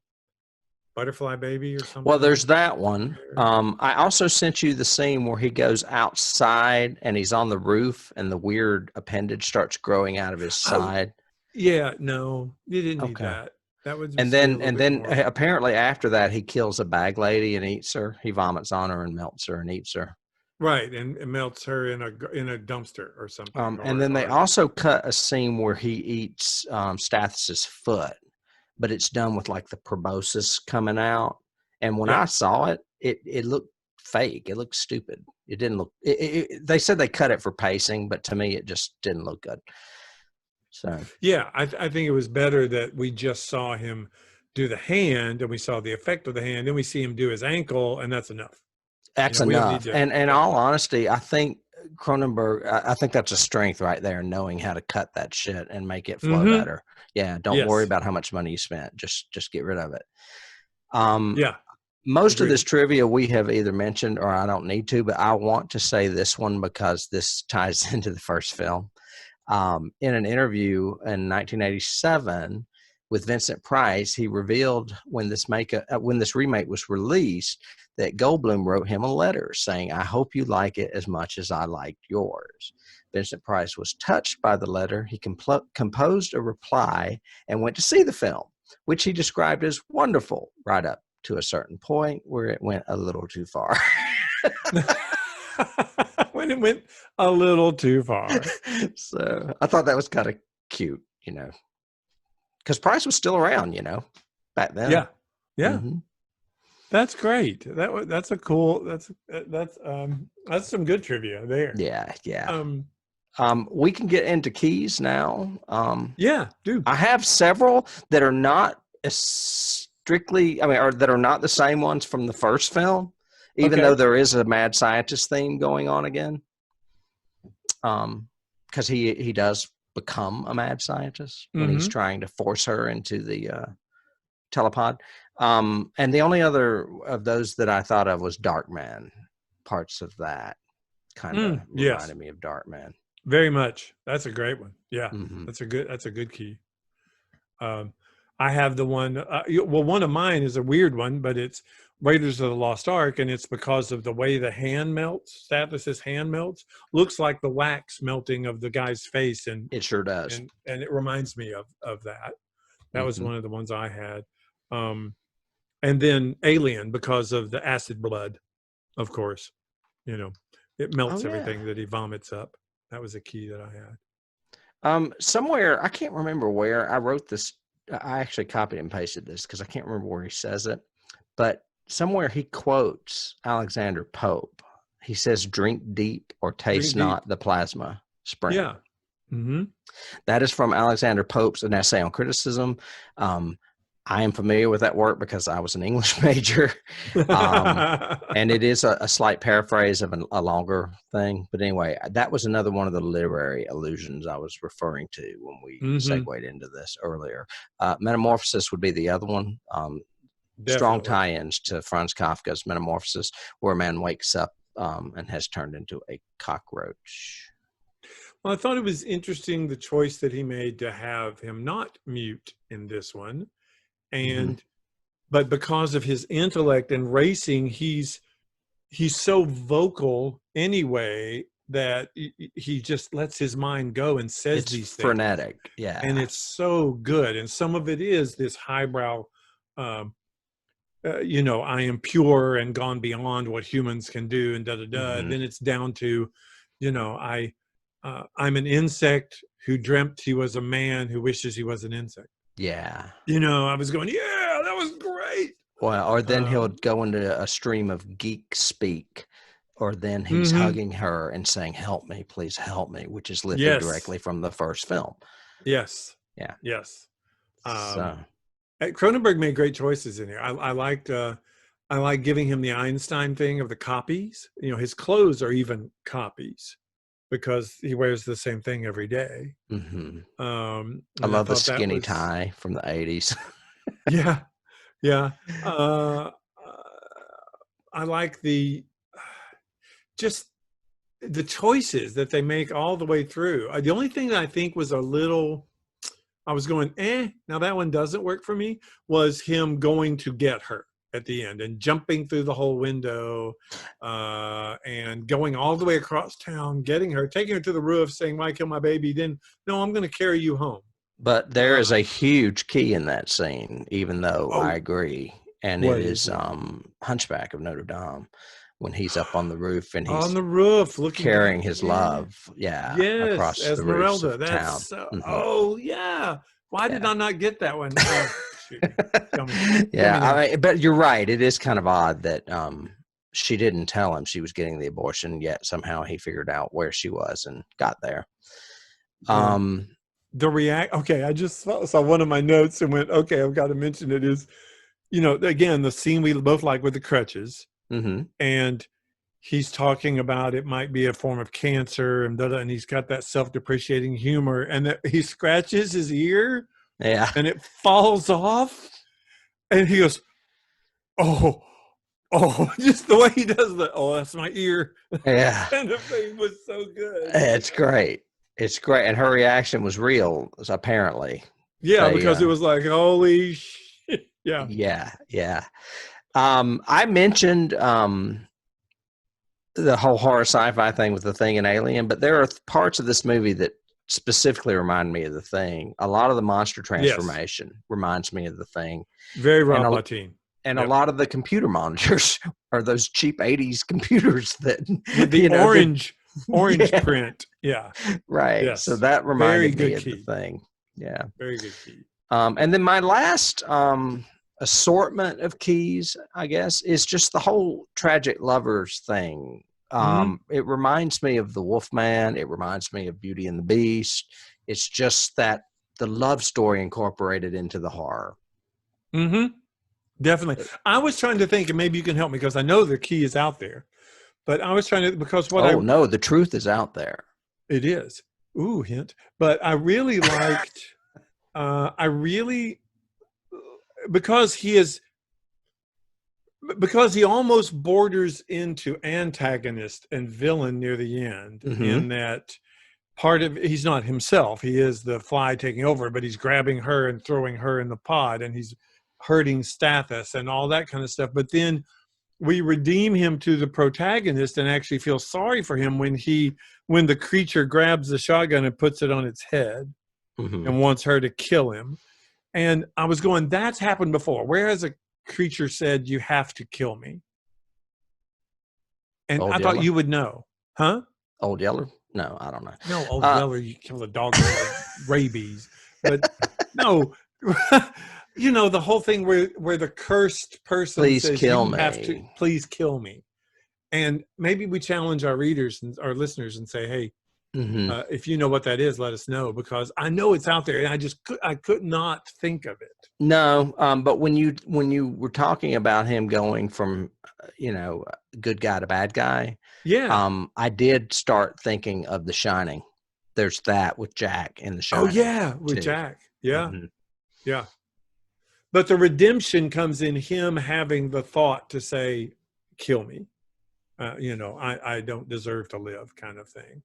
butterfly baby or something. Well, there's that one. I also sent you the scene where he goes outside and he's on the roof and the weird appendage starts growing out of his side. Yeah, no, you didn't need that. That would and then apparently after that he kills a bag lady and eats her. He vomits on her and melts her and eats her. Right, and melts her in a dumpster or something. And then they also cut a scene where he eats Stathis's foot, but it's done with like the proboscis coming out. And when I saw it, it looked fake. It looked stupid. It didn't look. They said they cut it for pacing, but to me, it just didn't look good. So yeah, I think it was better that we just saw him do the hand, and we saw the effect of the hand, then we see him do his ankle, and that's enough. That's enough. And in all honesty, I think Cronenberg, I think that's a strength right there, knowing how to cut that shit and make it flow better. Yeah, don't worry about how much money you spent. Just get rid of it. Most of this trivia we have either mentioned or I don't need to, but I want to say this one because this ties into the first film. In an interview in 1987 with Vincent Price, he revealed when this remake was released that Goldblum wrote him a letter saying, "I hope you like it as much as I liked yours." Vincent Price was touched by the letter. He composed a reply and went to see the film, which he described as wonderful, right up to a certain point where it went a little too far. When it went a little too far. So I thought that was kind of cute, because Price was still around, back then. Yeah. Mm-hmm. That's great. That's a cool. That's some good trivia there. Yeah. We can get into keys now. Do. I have several that are not strictly, or that are not the same ones from the first film, even though there is a mad scientist theme going on again. Because he does become a mad scientist when he's trying to force her into the telepod. And the only other of those that I thought of was Darkman. Parts of that kind of reminded me of Darkman. Very much. That's a great one. Yeah, that's a good key. I have the one. One of mine is a weird one, but it's Raiders of the Lost Ark, and it's because of the way the hand melts. Stathis's hand melts. Looks like the wax melting of the guy's face, and it sure does. And it reminds me of that. That was one of the ones I had. And then Alien, because of the acid blood, of course. It melts everything that he vomits up. That was a key that I had. Somewhere, I can't remember where I wrote this. I actually copied and pasted this because I can't remember where he says it. But somewhere he quotes Alexander Pope. He says, "Drink deep or taste not the plasma spring." Yeah. Mm-hmm. That is from Alexander Pope's An Essay on Criticism. I am familiar with that work because I was an English major. And it is a slight paraphrase of a longer thing. But anyway, that was another one of the literary allusions I was referring to when we segued into this earlier. Metamorphosis would be the other one. Strong tie-ins to Franz Kafka's Metamorphosis, where a man wakes up and has turned into a cockroach. Well, I thought it was interesting the choice that he made to have him not mute in this one. But because of his intellect and racing, he's so vocal anyway that he just lets his mind go and says these things. Frenetic, yeah. And it's so good. And some of it is this highbrow, I am pure and gone beyond what humans can do, and And then it's down to, I'm an insect who dreamt he was a man who wishes he was an insect. Yeah. I was going, yeah, that was great. Well, or then he'll go into a stream of geek speak, or then he's hugging her and saying, "Help me, please help me," which is lifted directly from the first film. Yes. Yeah. Yes. Cronenberg made great choices in here. I like giving him the Einstein thing of the copies. His clothes are even copies, because he wears the same thing every day. I love the skinny tie from the 80s. Yeah. I like the just the choices that they make all the way through. The only thing that I think was a little, I was going, now that one doesn't work for me, was him going to get her at the end and jumping through the whole window and going all the way across town, getting her, taking her to the roof, saying, why kill my baby? Then, no, I'm going to carry you home. But there is a huge key in that scene, even though I agree. And it is Hunchback of Notre Dame, when he's up on the roof and he's on the roof looking carrying down. his love, across the roofs of town. Oh yeah. Why did I not get that one? Shoot. Tell me. I mean, but you're right. It is kind of odd that she didn't tell him she was getting the abortion, yet somehow he figured out where she was and got there. Okay, I just saw one of my notes and went, okay, I've got to mention it, is, again, the scene we both like with the crutches. Mm-hmm. And he's talking about it might be a form of cancer and he's got that self-depreciating humor, and he scratches his ear and it falls off and he goes, oh, just the way he does that. Oh, that's my ear. Yeah. Kind of thing was so good. It's great. It's great. And her reaction was real, apparently. Yeah, because it was like, holy shit. Yeah. Yeah. I mentioned the whole horror sci-fi thing with The Thing and Alien, but there are parts of this movie that specifically remind me of The Thing. A lot of the monster transformation reminds me of The Thing. Very Rob Bottin. And a lot of the computer monitors are those cheap 80s computers that with the orange print. Yeah. Right. Yes. So that reminded me of The Thing. Yeah. Very good key. And then my last assortment of keys, I guess, is just the whole tragic lovers thing. It reminds me of The Wolfman. It reminds me of Beauty and the Beast. It's just that the love story incorporated into the horror. Mm-hmm. Definitely. I was trying to think, and maybe you can help me, because I know the key is out there, but I was trying to, because no, the truth is out there. It is. Ooh, hint. But I really liked, because he almost borders into antagonist and villain near the end, in that he's not himself. He is the fly taking over, but he's grabbing her and throwing her in the pod, and he's hurting Stathis and all that kind of stuff. But then we redeem him to the protagonist and actually feel sorry for him when the creature grabs the shotgun and puts it on its head and wants her to kill him. And I was going, that's happened before. Where has a creature said, you have to kill me? And I thought you would know. Huh? Old Yeller? No, I don't know. No, Old Yeller, you kill the dog with rabies. But no, the whole thing where the cursed person says, please kill me. And maybe we challenge our readers and our listeners and say, hey, if you know what that is, let us know, because I know it's out there and I could not think of it. No, but when you were talking about him going from, good guy to bad guy, I did start thinking of The Shining. There's that with Jack in The Shining. Oh yeah, with Jack. Yeah, yeah. But the redemption comes in him having the thought to say, "Kill me." I don't deserve to live, kind of thing.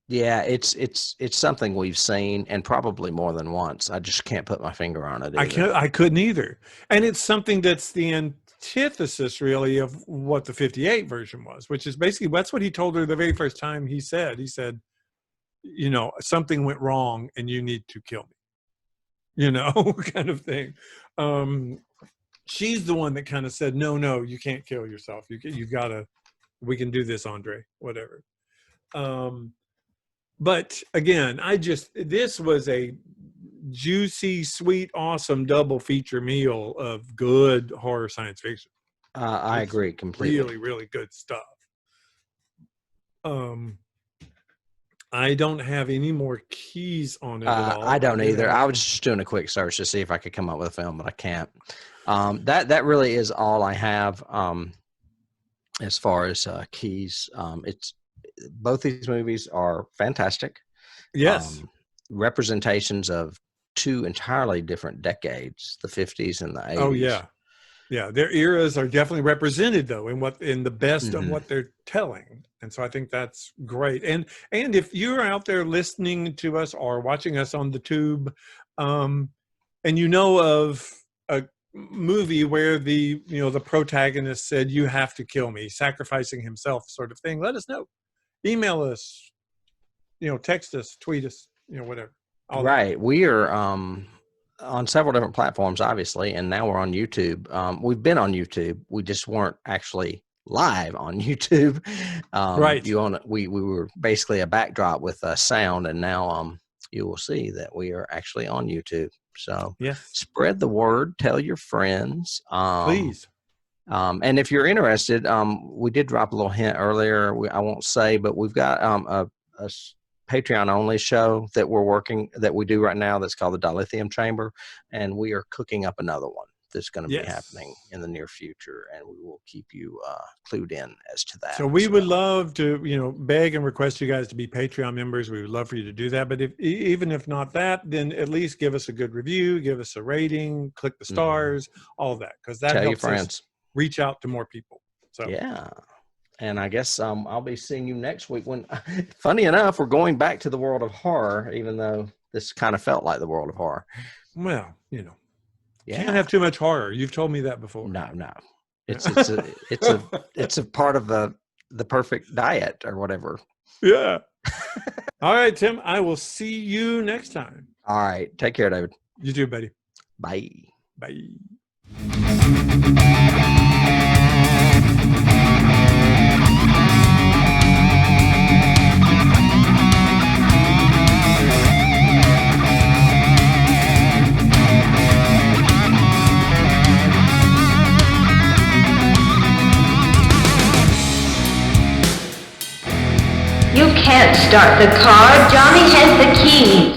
Yeah, it's something we've seen, and probably more than once. I just can't put my finger on it either. I couldn't either. And it's something that's the antithesis, really, of what the 58 version was, which is basically, that's what he told her the very first time he said, something went wrong and you need to kill me, kind of thing. She's the one that kind of said, no, you can't kill yourself. You've got to, we can do this, Andre, whatever. But again, this was a juicy, sweet, awesome double feature meal of good horror science fiction. I agree completely. Really, really good stuff. I don't have any more keys on it at all. I don't either. I was just doing a quick search to see if I could come up with a film, but I can't. That really is all I have as far as keys. Both these movies are fantastic. Yes. Representations of two entirely different decades, the 50s and the 80s. Oh, yeah. Yeah, their eras are definitely represented though in the best of Mhm. what they're telling. And so I think that's great. And if you're out there listening to us or watching us on the tube, and you know of a movie where the protagonist said, "You have to kill me," sacrificing himself, sort of thing, let us know. Email us, text us, tweet us, whatever. All that. Right. We are on several different platforms, obviously, and now we're on YouTube. We've been on YouTube. We just weren't actually live on YouTube. Right. We were basically a backdrop with sound, and now you will see that we are actually on YouTube. So Yes, spread the word, tell your friends. please. And if you're interested, we did drop a little hint earlier. I won't say, but we've got a Patreon only show that we do right now that's called the Dilithium Chamber, and we are cooking up another one that's going to be happening in the near future, and we will keep you clued in as to that. So we would love to, beg and request you guys to be Patreon members. We would love for you to do that. But even if not that, then at least give us a good review, give us a rating, click the stars, all of that, because that helps us reach out to more people. So yeah. And I guess I'll be seeing you next week when, funny enough, we're going back to the world of horror, even though this kind of felt like the world of horror. Well, can't have too much horror. You've told me that before. No. It's a part of the perfect diet or whatever. Yeah. All right, Tim, I will see you next time. All right. Take care, David. You too, buddy. Bye. Bye. You can't start the car. Johnny has the keys.